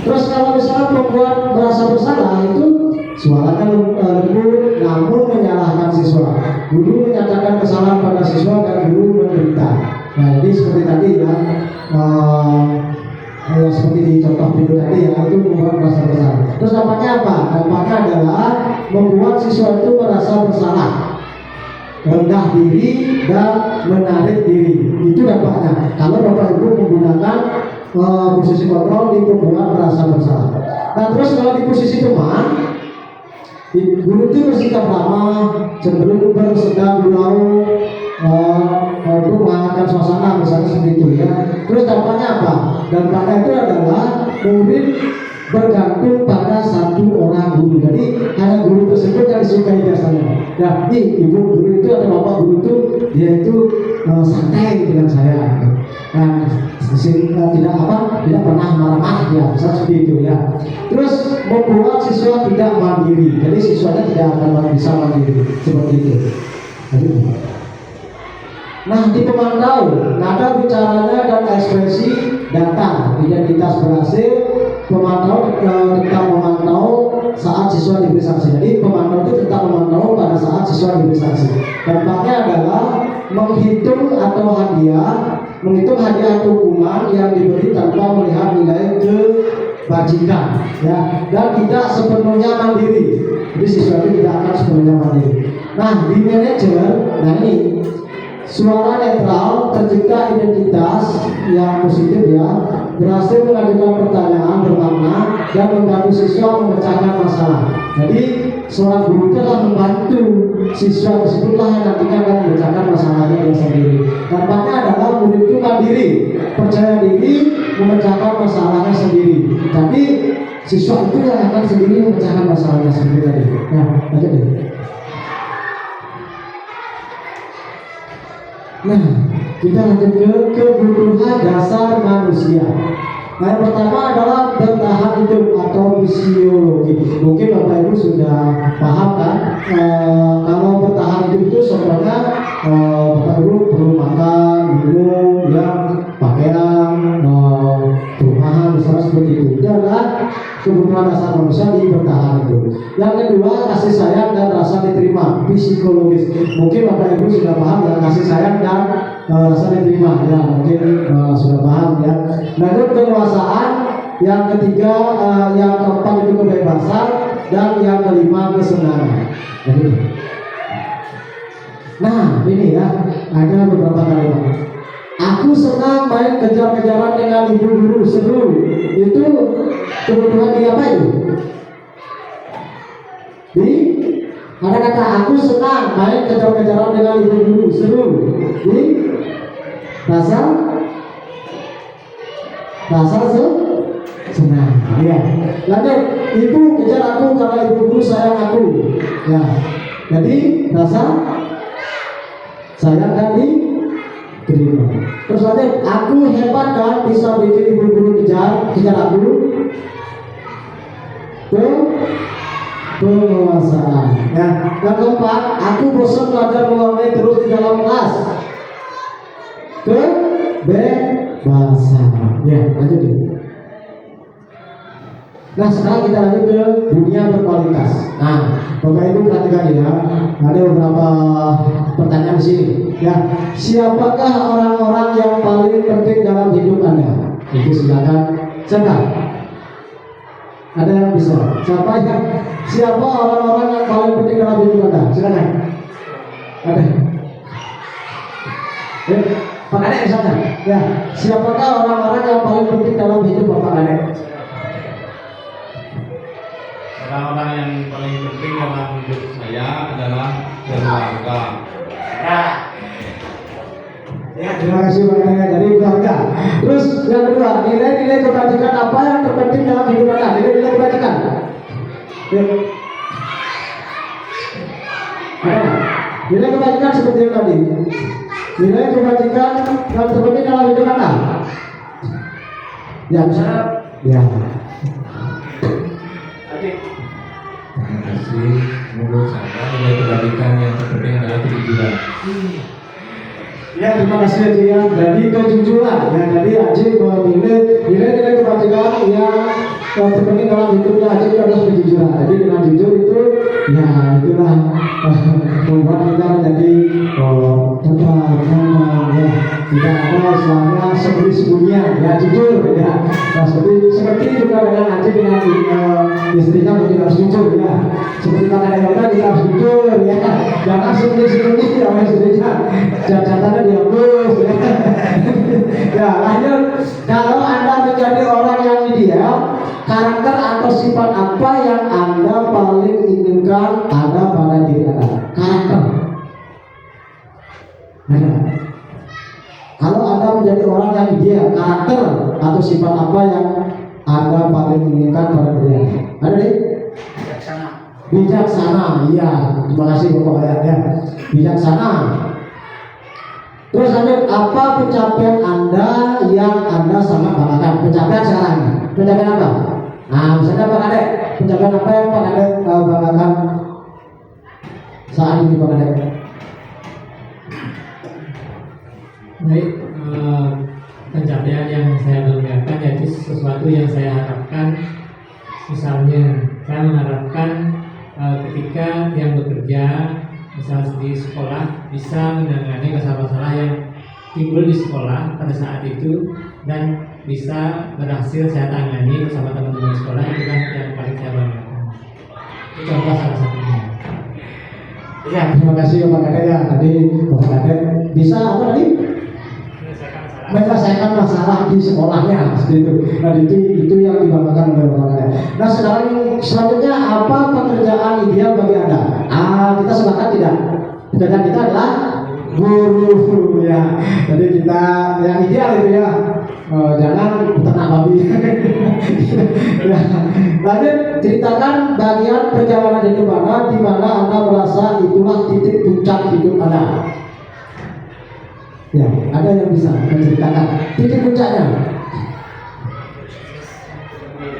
Terus kalau misalnya perempuan merasa bersalah itu suaranya lembut namun menyalahkan siswa. Guru menyatakan kesalahan pada siswa dan guru menderita. Nah jadi seperti tadi ya, seperti di contoh video tadi ya, itu membuat merasa bersalah. Terus dampaknya apa? Dampaknya adalah membuat siswa itu merasa bersalah, rendah diri dan menarik diri. Itu dampaknya kalau Bapak Ibu menggunakan posisi kontrol di pembuat merasa bersalah. Nah terus kalau di posisi teman, guru itu bersikap ramah, cenderung bersedang gurau, untuk menghangatkan suasana misalnya seperti itu ya. Terus dampaknya apa? Dampaknya itu adalah murid bergantung pada satu orang guru. Jadi hanya guru tersebut yang disukai biasanya. Ya, ibu guru itu atau bapak guru itu dia itu santai dengan saya. Nah, tidak pernah marah-marah ya, misalnya seperti itu ya. Terus membuat siswa tidak mandiri. Jadi siswanya tidak akan bisa mandiri seperti itu. Nah di pemantau, nada bicaranya dan ekspresi datang, identitas berhasil, pemantau tetap memantau saat siswa diberi sanksi. Jadi pemantau itu tetap memantau pada saat siswa diberi sanksi. Dampaknya adalah menghitung hadiah atau hukuman yang diberi tanpa melihat nilai kebajikan, ya, dan tidak sepenuhnya mandiri. Jadi siswa itu tidak akan sepenuhnya mandiri. Nah di manajer, nah ini suara netral, tercipta identitas yang positif ya, berhasil mengajukan pertanyaan bermakna dan membantu siswa memecahkan masalah. Jadi seorang guru itu akan membantu siswa tersebutlah yang nantinya akan memecahkan masalahnya sendiri. Dampaknya adalah murid itu mandiri. percaya diri memecahkan masalahnya sendiri. Tapi siswa itu yang akan sendiri memecahkan masalahnya sendiri tadi. Nah, lanjut deh. Nah, kita lanjut ke kebutuhan dasar manusia. Nah, yang pertama adalah bertahan hidup atau fisiologi. Mungkin Bapak Ibu sudah paham kan? Kalau bertahan hidup itu sebenarnya Bapak Ibu perlu makan, minum, ya, pakaian, perumahan, misalnya seperti itu. Itu adalah kebutuhan dasar manusia di bertahan hidup. Yang kedua, kasih sayang dan rasa diterima, psikologis. Mungkin Bapak Ibu sudah paham ya, kasih sayang dan rasa diterima, ya mungkin sudah paham ya. Lanjut kekuasaan, yang ketiga, yang keempat itu kebebasan, dan yang kelima kesenangan. Jadi, nah ini ya, ada beberapa kalimat. Aku senang main kejar-kejaran dengan ibu guru, seru. Itu kebutuhan di apa itu? Di ada kata aku senang main kejar-kejaran dengan ibu guru, seru. Di rasa senang. Ya. Lanjut, ibu kejar aku karena ibu guru sayang aku. Ya. Jadi rasa sayang dan diterima. Terus lanjut, aku hebat kan bisa bikin ibu guru kejar aku. Penguasaan. Ya. Yang keempat, aku bosan belajar mewarnai terus di dalam kelas. Kebebasan. Ya, lanjut deh. Nah, sekarang kita lanjut ke dunia berkualitas. Nah, Bapak Ibu perhatikan ya, ada beberapa pertanyaan di sini. Ya, siapakah orang-orang yang paling penting dalam hidup Anda? Itu silakan. Siapa? Ada yang bisa? Siapa orang-orang yang paling penting dalam hidup Anda? Silakan. Ada? Pak Kadek misalnya. Ya, siapakah orang-orang yang paling penting dalam hidup Bapak Kadek? Orang-orang yang paling penting dalam hidup saya adalah keluarga. Ya, terima kasih Pak Kadek. Jadi keluarga. Terus yang kedua, nilai-nilai kebajikan apa yang terpenting dalam hidup Anda? Nilai-nilai kebajikan. Ya. Nilai kebajikan seperti yang tadi. Nilai kebajikan yang terpenting dalam hidup Anda. Ya, misalnya. Ya. Terima kasih. Menurut saya nilai kebajikan yang terpenting adalah kejujuran. Ya, terima kasih Haji ya. Jadi kejujuran. Ya, jadi Haji memilih nilai-nilai kebajikan yang terpenting dalam hidupnya Haji itu adalah kejujuran. Jadi dengan jujur itu, ya itulah membuat kita menjadi tetap nyaman ya. Tidak ada istilahnya sembunyi-sembunyian ya, jujur ya. Nah, seperti juga dengan Haji dengan istrinya mungkin harus jujur ya. Seperti kata Eka kita harus jujur ya. Jangan sembunyi-sembunyi sama istrinya. Jajatannya dihapus ya. Ya, lanjut. Kalau Anda menjadi orang yang ideal, karakter atau sifat apa yang Anda paling inginkan ada pada diri Anda? Karakter. Ada. Kalau Anda menjadi orang yang ideal, karakter atau sifat apa yang Anda paling inginkan pada diri Anda? Ada nih? Bijaksana. Iya, terima kasih Bapak ya. Bijaksana. Terus lanjut, apa pencapaian Anda yang Anda sangat banggakan? Pencapaian sekarang. Pencapaian apa? Nah, misalnya Pak Kadek, pencapaian apa yang Pak Kadek banggakan saat ini Pak Kadek? Baik, pencapaian yang saya banggakan yaitu sesuatu yang saya harapkan. Misalnya, saya mengharapkan ketika yang bekerja, misalnya di sekolah, bisa menangani masalah-masalah yang timbul di sekolah pada saat itu dan bisa berhasil saya tangani bersama teman-teman sekolah. Itulah yang paling saya banggakan. Itu contoh salah satunya. Ya, terima kasih Pak Kadek ya. Tadi Bapak Kadek bisa apa tadi? Menyelesaikan masalah di sekolahnya seperti itu. Nah, itu yang dibanggakan oleh Bapak Kadek. Nah, selanjutnya apa pekerjaan ideal bagi Anda? Kita sepakat tidak? Pekerjaan kita adalah guru ya. Jadi kita yang ideal itu ya, jangan peternak babi. Ya. Lanjut, ceritakan bagian perjalanan hidup Anda di mana Anda merasa itulah titik puncak hidup Anda. Ya, ada yang bisa menceritakan titik puncaknya.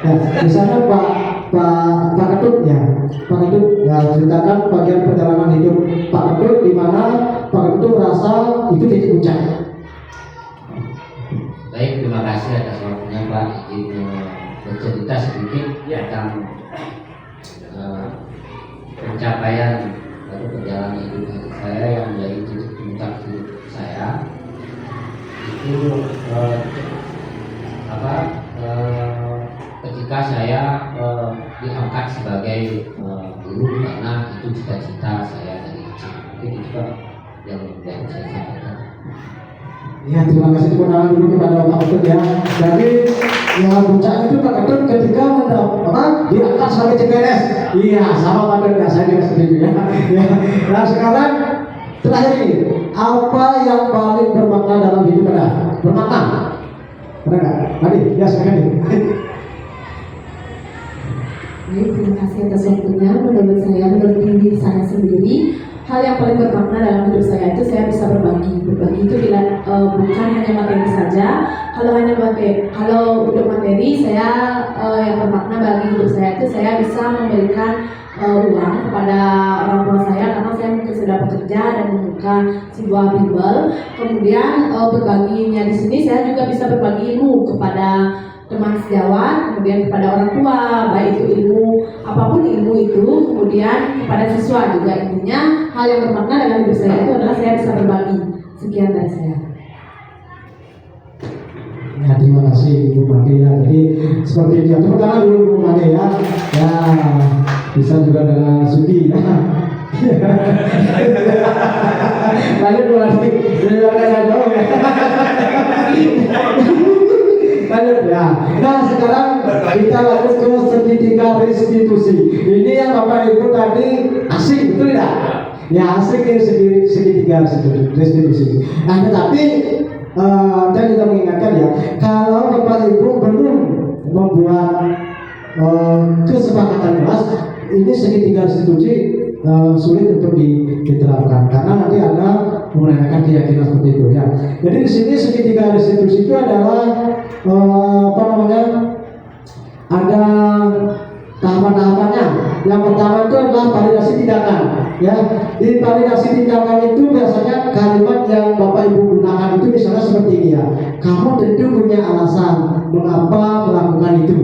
Ya, misalnya Pak Ketut ya, Pak Ketut ya, ceritakan bagian perjalanan hidup Pak Ketut di mana Pak Ketut merasa itu titik puncak. Baik, terima kasih atas waktunya Pak. Izin bercerita sedikit tentang pencapaian atau perjalanan hidup saya yang menjadi titik puncak hidup saya. Itu ketika saya diangkat sebagai guru karena itu cita-cita saya dari kecil. Mungkin itu Pak yang saya sampaikan. Ya, terima kasih tepuk tangan dulu kepada Pak Ketut ya. Jadi yang puncak itu Pak Ketut ketika diangkat sebagai CPNS. Iya, sama Pak Ketut ya, saya juga setuju ya. Ya. Nah sekarang terakhir ini, apa yang paling bermakna dalam hidup Anda? Bermakna? Benar nggak? Tadi, ya sekarang ini. Baik, terima kasih atas waktunya. Menurut diri saya sendiri, hal yang paling bermakna dalam hidup saya itu saya bisa berbagi. Berbagi itu bukan hanya materi saja. Kalau untuk materi saya yang bermakna bagi hidup saya itu saya bisa memberikan uang kepada orang tua saya karena saya mungkin sudah bekerja dan membuka sebuah bimbel. Kemudian berbaginya di sini saya juga bisa berbagi ilmu kepada teman sejawat, kemudian kepada orang tua, baik itu ilmu apapun ilmu itu, kemudian kepada siswa juga. Intinya hal yang bermakna dalam hidup saya itu adalah saya bisa berbagi. Sekian dari saya. Ya, terima kasih Ibu Made ya. Jadi seperti itu. Tepuk tangan dulu Ibu Made ya. Ya, bisa juga dengan Sugi ya. Lanjut Bu Lastik, dengarkan jauh ya. Lanjut ya. Nah sekarang kita lanjut ke segitiga restitusi. Ini yang Bapak Ibu tadi asik, betul tidak? Ya asik ini segitiga restitusi. Nah tetapi dan kita mengingatkan ya, kalau Bapak Ibu belum membuat kesepakatan kelas, ini segitiga restitusi sulit untuk diterapkan karena nanti Anda menanyakan keyakinan seperti itu ya. Jadi di sini segitiga restitusi itu adalah ada tahapan-tahapannya. Yang pertama itu adalah validasi tindakan ya. Di validasi tindakan itu biasanya kalimat yang Bapak Ibu gunakan itu misalnya seperti ini ya, kamu tentu punya alasan mengapa melakukan itu.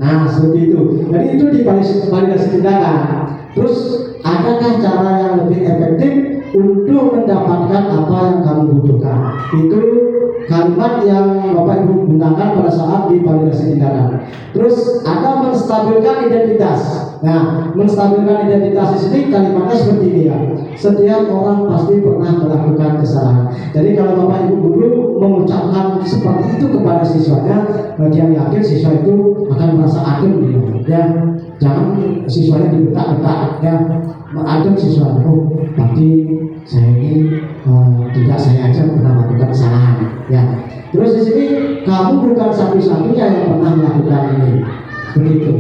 Nah seperti itu. Jadi itu di validasi tindakan. Terus adakah cara yang lebih efektif untuk mendapatkan apa yang kamu butuhkan? Itu kalimat yang Bapak Ibu gunakan pada saat di validasi tindakan. Terus ada menstabilkan identitas. Nah, menstabilkan identitas di sini kalimatnya seperti ini ya. Setiap orang pasti pernah melakukan kesalahan. Jadi kalau Bapak Ibu guru mengucapkan seperti itu kepada siswanya, dia yakin siswa itu akan merasa adem ya. Jangan siswanya dibentak-bentak ya. Adem siswa. Oh, berarti saya ini tidak saya aja pernah melakukan kesalahan ya. Terus di sini kamu bukan satu-satunya yang pernah melakukan ini. Begitu.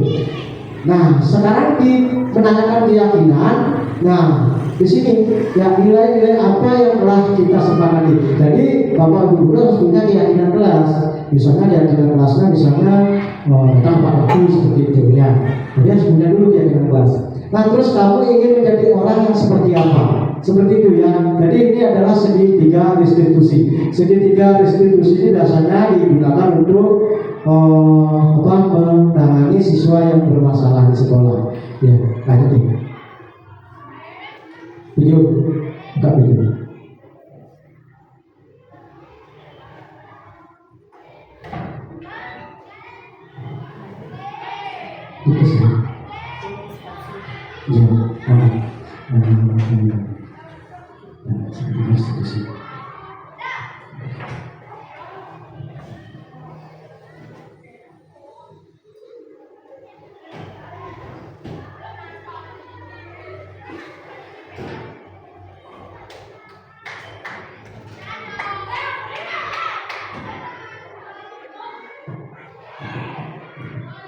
Nah, sekarang menanyakan keyakinan. Nah, di sini ya nilai-nilai apa yang telah kita sepakati. Jadi Bapak Ibu guru harus punya keyakinan kelas. Misalnya keyakinan kelasnya misalnya kita 4 waktu seperti itu ya. Jadi harus punya dulu keyakinan kelas. Nah, terus kamu ingin menjadi orang yang seperti apa? Seperti itu ya. Jadi ini adalah segitiga restitusi. Segitiga restitusi ini biasanya digunakan untuk menangani siswa yang bermasalah di sekolah. Ya, lanjut ini. Video, buka video. Itu sih. Ya, restitusi.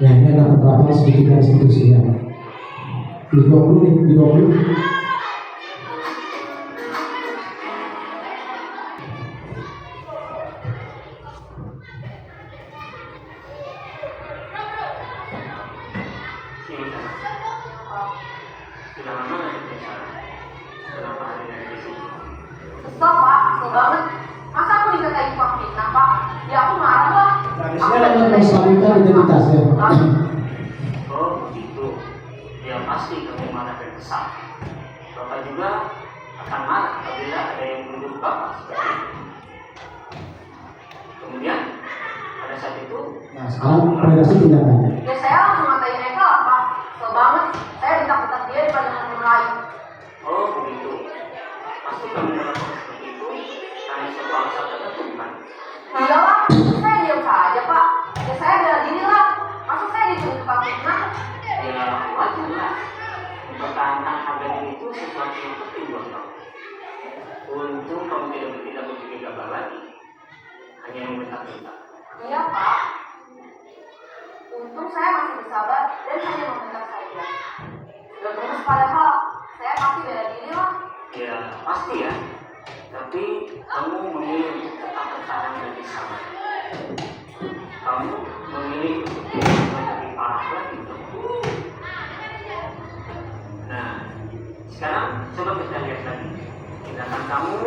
Ya, ini adalah beberapa sedikit institusi ya. Di 20 nih, di 20. Sudah lama nggak bicara? Kenapa hari ini di sini? Kesel pak, kesel banget. Masa aku dikatain Pak Fitnah pak? Ya aku marah lah. Nah, di sini ada menstabilkan identitas ya. Oh begitu. Ya pasti kamu marah dan kesal. Bapak juga akan marah apabila ada yang menuduh Bapak seperti itu. Kemudian pada saat itu, Nah, sekarang redaksi tindakan. Ya saya langsung ngatain Eka lah pak. Kesel banget. Saya ditakut-takut dia daripada yang lain. oh begitu. Pasti kamu melakukan seperti itu karena suatu alasan tertentu bukan? Iya lah, saya diam saja pak. Ya saya bela diri lah. Masa saya dituduh Pak Fitnah? Ya wajar lah. Mempertahankan harga diri itu sesuatu yang penting buat kamu. Untung kamu tidak berpikir gagal lagi. Hanya membentak-bentak. Iya pak. Untung saya masih bersabar dan hanya membentak saja. Sudah terus padahal saya pasti bela diri lah. Ya pasti ya. Tapi kamu memilih untuk tetap bertahan dan sabar. Kamu memilih untuk tidak lebih parah lagi. Nah, sekarang coba kita lihat lagi. Tindakan kamu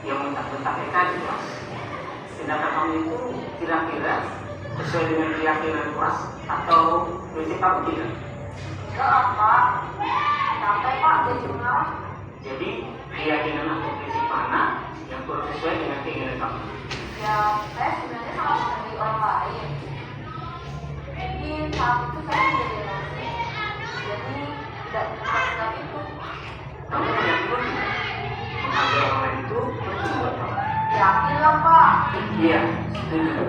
yang bentak-bentak Eka di kelas. Tindakan kamu itu kira-kira sesuai dengan keyakinan kelas atau prinsip kamu tidak? Enggak pak. Sampai pak jadi marah. Jadi keyakinan atau prinsip mana yang kurang sesuai dengan keinginan kamu? Ya saya sebenarnya sangat menghargai orang lain. Mungkin saat itu saya menjadi emosi. Jadi tidak menganggap itu. Kamu yakin tidak? Menghargai orang lain itu penting buat kamu. Yakin lah pak. Iya, setuju.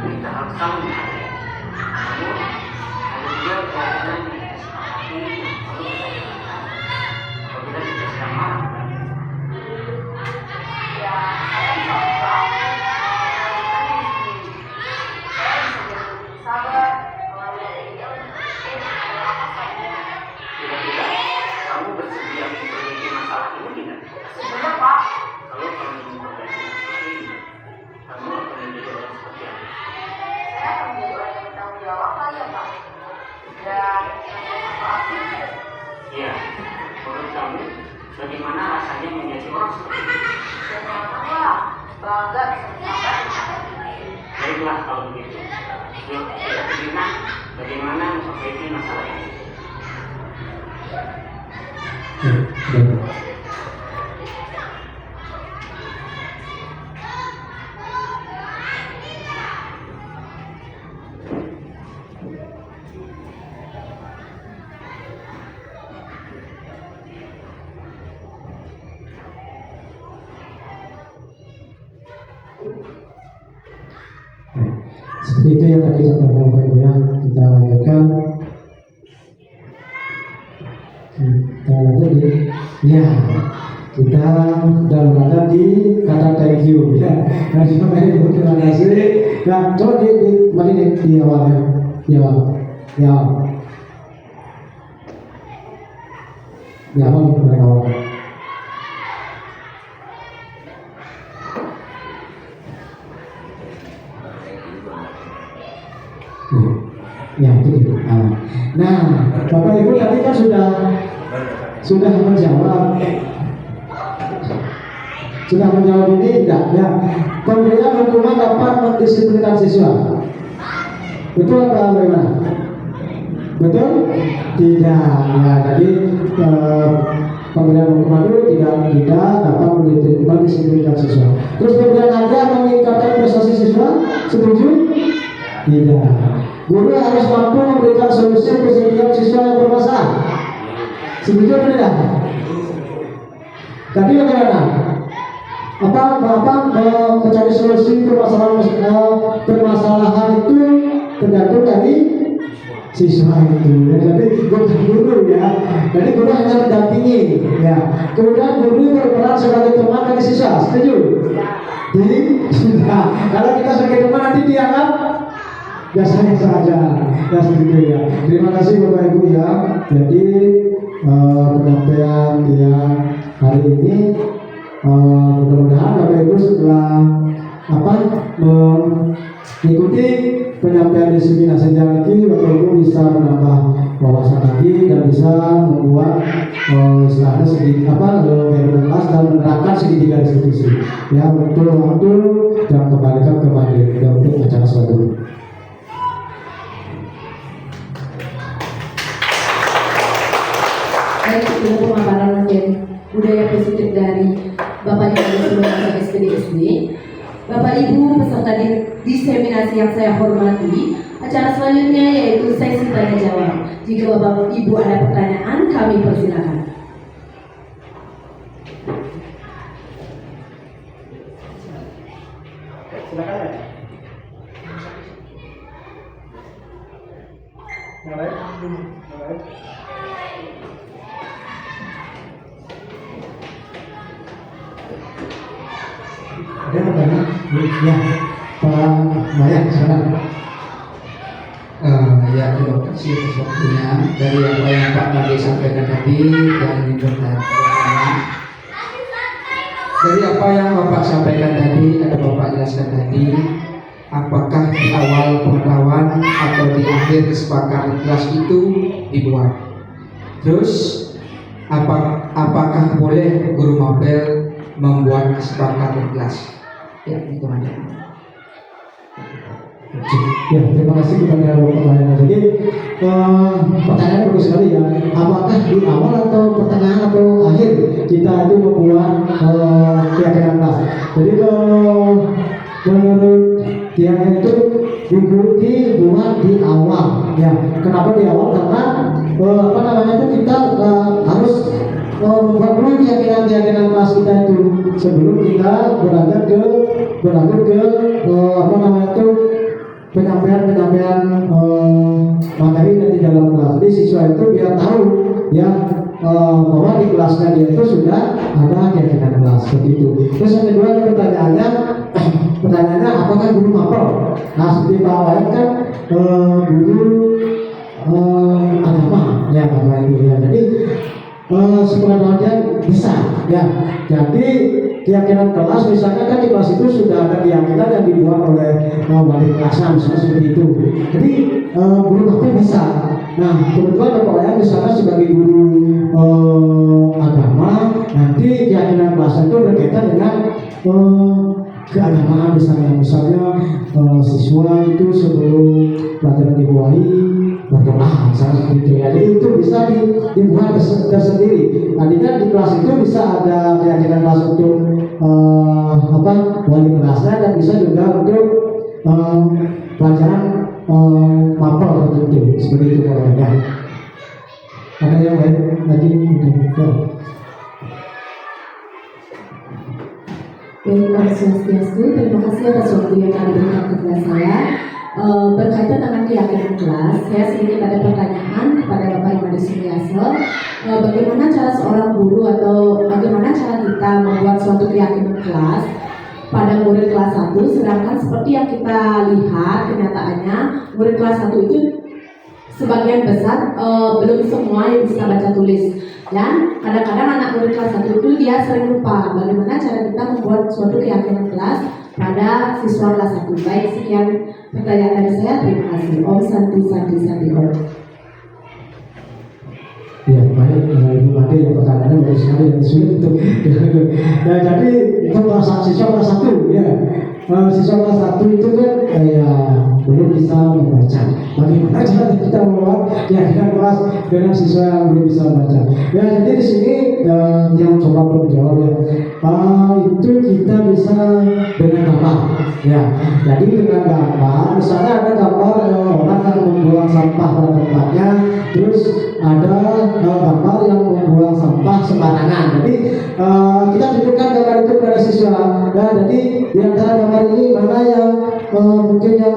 Kita harus saling menghargai. Namun, ada juga keyakinan yang kita sepakati yang perlu kita jalankan. Apabila kita sedang marah, bukan? Ya saya bisa pak. Saya bisa lebih sabar. Melalui dia mungkin ada apa saja. Kira-kira kamu bersedia memperbaiki masalah ini tidak? Sebenarnya pak. Kalau kamu memperbaiki masalah ini, kamu akan menjadi orang seperti apa? Saya akan menjadi orang yang bertanggung jawab kali ya pak. Dan apa aku? Iya, menurut kamu, bagaimana rasanya menjadi orang seperti itu? Dan nyaman lah. Bangga bisa bersabar. Baiklah kalau begitu. Yuk, kita pikirkan bagaimana memperbaiki masalah ini. Seperti itu yang tadi sampaikan Bapak Ibu yang kita lanjutkan. Kita lanjut ya. Kita sudah berada di kata thank you ya. Nah, terima kasih. Nah, coba kembali di awalnya. Di awal. Di awal. Di awal di awal. Ya, itu. Nah, Bapak Ibu tadi kan sudah menjawab ini tidak ya. Pemberian hukuman dapat mendisiplinkan siswa. Betul atau bagaimana? Betul? Tidak. Ya, tadi pemberian hukuman itu tidak dapat mendisiplinkan siswa. Terus pemberian ajar meningkatkan prestasi siswa. Setuju? Tidak. Guru harus mampu memberikan solusi untuk setiap siswa yang bermasalah. Setuju atau tidak? Tadi bagaimana? Apa mencari solusi permasalahan itu tergantung dari siswa itu. Jadi guru ya. Jadi guru hanya mendampingi ya. Kemudian guru berperan sebagai teman bagi siswa. Setuju? Jadi sudah. Kalau kita sebagai teman nanti dianggap biasanya saja ya segitu ya. Terima kasih Bapak Ibu ya. Jadi penyampaian yang hari ini mudah-mudahan Bapak Ibu setelah mengikuti penyampaian diseminasi lagi, Bapak Ibu bisa menambah wawasan lagi dan bisa membuat istilahnya kelas dan menerapkan segitiga diskusi ya betul waktu dan kembalikan kembali untuk acara selanjutnya. Baik, itu pemaparan menjadi budaya positif dari Bapak Ibu SPD. Bapak Ibu peserta diseminasi yang saya hormati, acara selanjutnya yaitu sesi tanya jawab. Jika Bapak Ibu ada pertanyaan, kami persilakan. Silakan ya. Ada pertanyaan? Ya, Pak Bayan, silakan. Ya, terima kasih atas waktunya. Dari apa yang Pak Nadi sampaikan tadi, yang ingin bertanya. Dari apa yang Bapak sampaikan tadi, ada Bapak jelaskan tadi, apakah di awal pengetahuan atau di akhir kesepakatan kelas itu dibuat? Terus, apakah boleh guru mapel membuat kesepakatan kelas? Ya, itu aja. Ya, terima kasih kepada Bapak Bayan. Jadi pertanyaan bagus sekali ya. Apakah di awal atau pertengahan atau akhir kita itu membuat keyakinan kelas? Jadi kalau menurut keyakinan itu dibuat di awal. Ya, kenapa di awal? Karena itu kita harus membuat dulu keyakinan kelas kita itu sebelum kita berlanjut ke penyampaian materi dan di dalam kelas. Jadi siswa itu biar tahu ya bahwa di kelasnya dia itu sudah ada keyakinan kelas seperti itu. Terus yang kedua pertanyaannya apakah guru mapel? Nah seperti Pak Wayan kan guru agama ya Bapak Ibu ya. Jadi sebenarnya bisa ya. Jadi keyakinan kelas misalnya kan di kelas itu sudah ada keyakinan yang dibuat oleh wali kelasnya misalnya seperti itu. Jadi guru mapel bisa. Nah kebetulan Bapak Wayan misalnya sebagai guru agama, nanti keyakinan kelasnya itu berkaitan dengan keagamaan misalnya siswa itu sebelum pelajaran dimulai berdoa misalnya seperti itu ya. Jadi itu bisa dibuat tersendiri. Nanti kan di kelas itu bisa ada keyakinan kelas untuk wali kelasnya dan bisa juga untuk pelajaran mapel tertentu seperti itu ya. Ada yang lain lagi? Baik, Pak Swastiastu, terima kasih atas waktu yang Anda berikan kepada saya. Berkaitan dengan keyakinan kelas, saya sedikit ada pertanyaan kepada Bapak Imadi Sumiyaso. Bagaimana cara seorang guru atau bagaimana cara kita membuat suatu keyakinan kelas pada murid kelas 1, sedangkan seperti yang kita lihat kenyataannya murid kelas 1 itu sebagian besar belum semua yang bisa baca tulis, dan kadang-kadang anak murid kelas 1 itu dia sering lupa. Bagaimana cara kita membuat suatu keyakinan kelas pada siswa kelas 1? Baik, sekian pertanyaan dari saya. Terima kasih. Om Santi Om. Ya, baik, Ibu Made yang pertanyaannya bagus sekali dan sulit untuk ya, jadi itu siswa kelas 1 ya. Siswa kelas 1 itu kan belum bisa membaca. Bagaimana cara kita membuat keyakinan kelas dengan siswa yang belum bisa membaca? Ya, jadi di sini yang coba menjawab ya. Itu kita bisa dengan gambar. Ya, jadi dengan gambar, misalnya ada gambar orang yang membuang sampah pada tempatnya, terus ada gambar yang membuang sampah sembarangan. Jadi kita tunjukkan gambar itu kepada siswa. Ya, jadi di antara gambar ini mana yang mungkin yang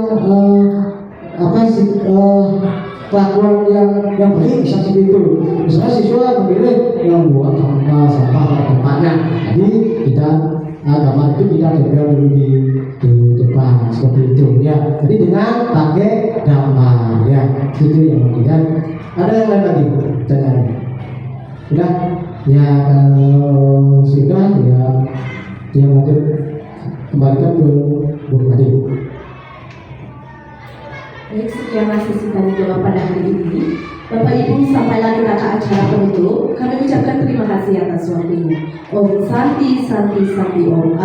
kelakuan yang baik bisa seperti itu. Misalnya siswa memilih yang membuang sampah pada tempatnya. Jadi kita gambar itu kita tempel dulu di depan. Nah, seperti itu ya. Jadi dengan pakai gambar ya, itu yang kemudian ada yang lain lagi pertanyaan? Sudah? Ya kalau sudah ya dia lanjut kembalikan ke Bu Ade. Baik, sekianlah sesi tanya jawab pada hari ini. Bapak Ibu, sampailah kita ke acara penutup. Kami ucapkan terima kasih atas waktunya. Om Santi Santi Santi Om.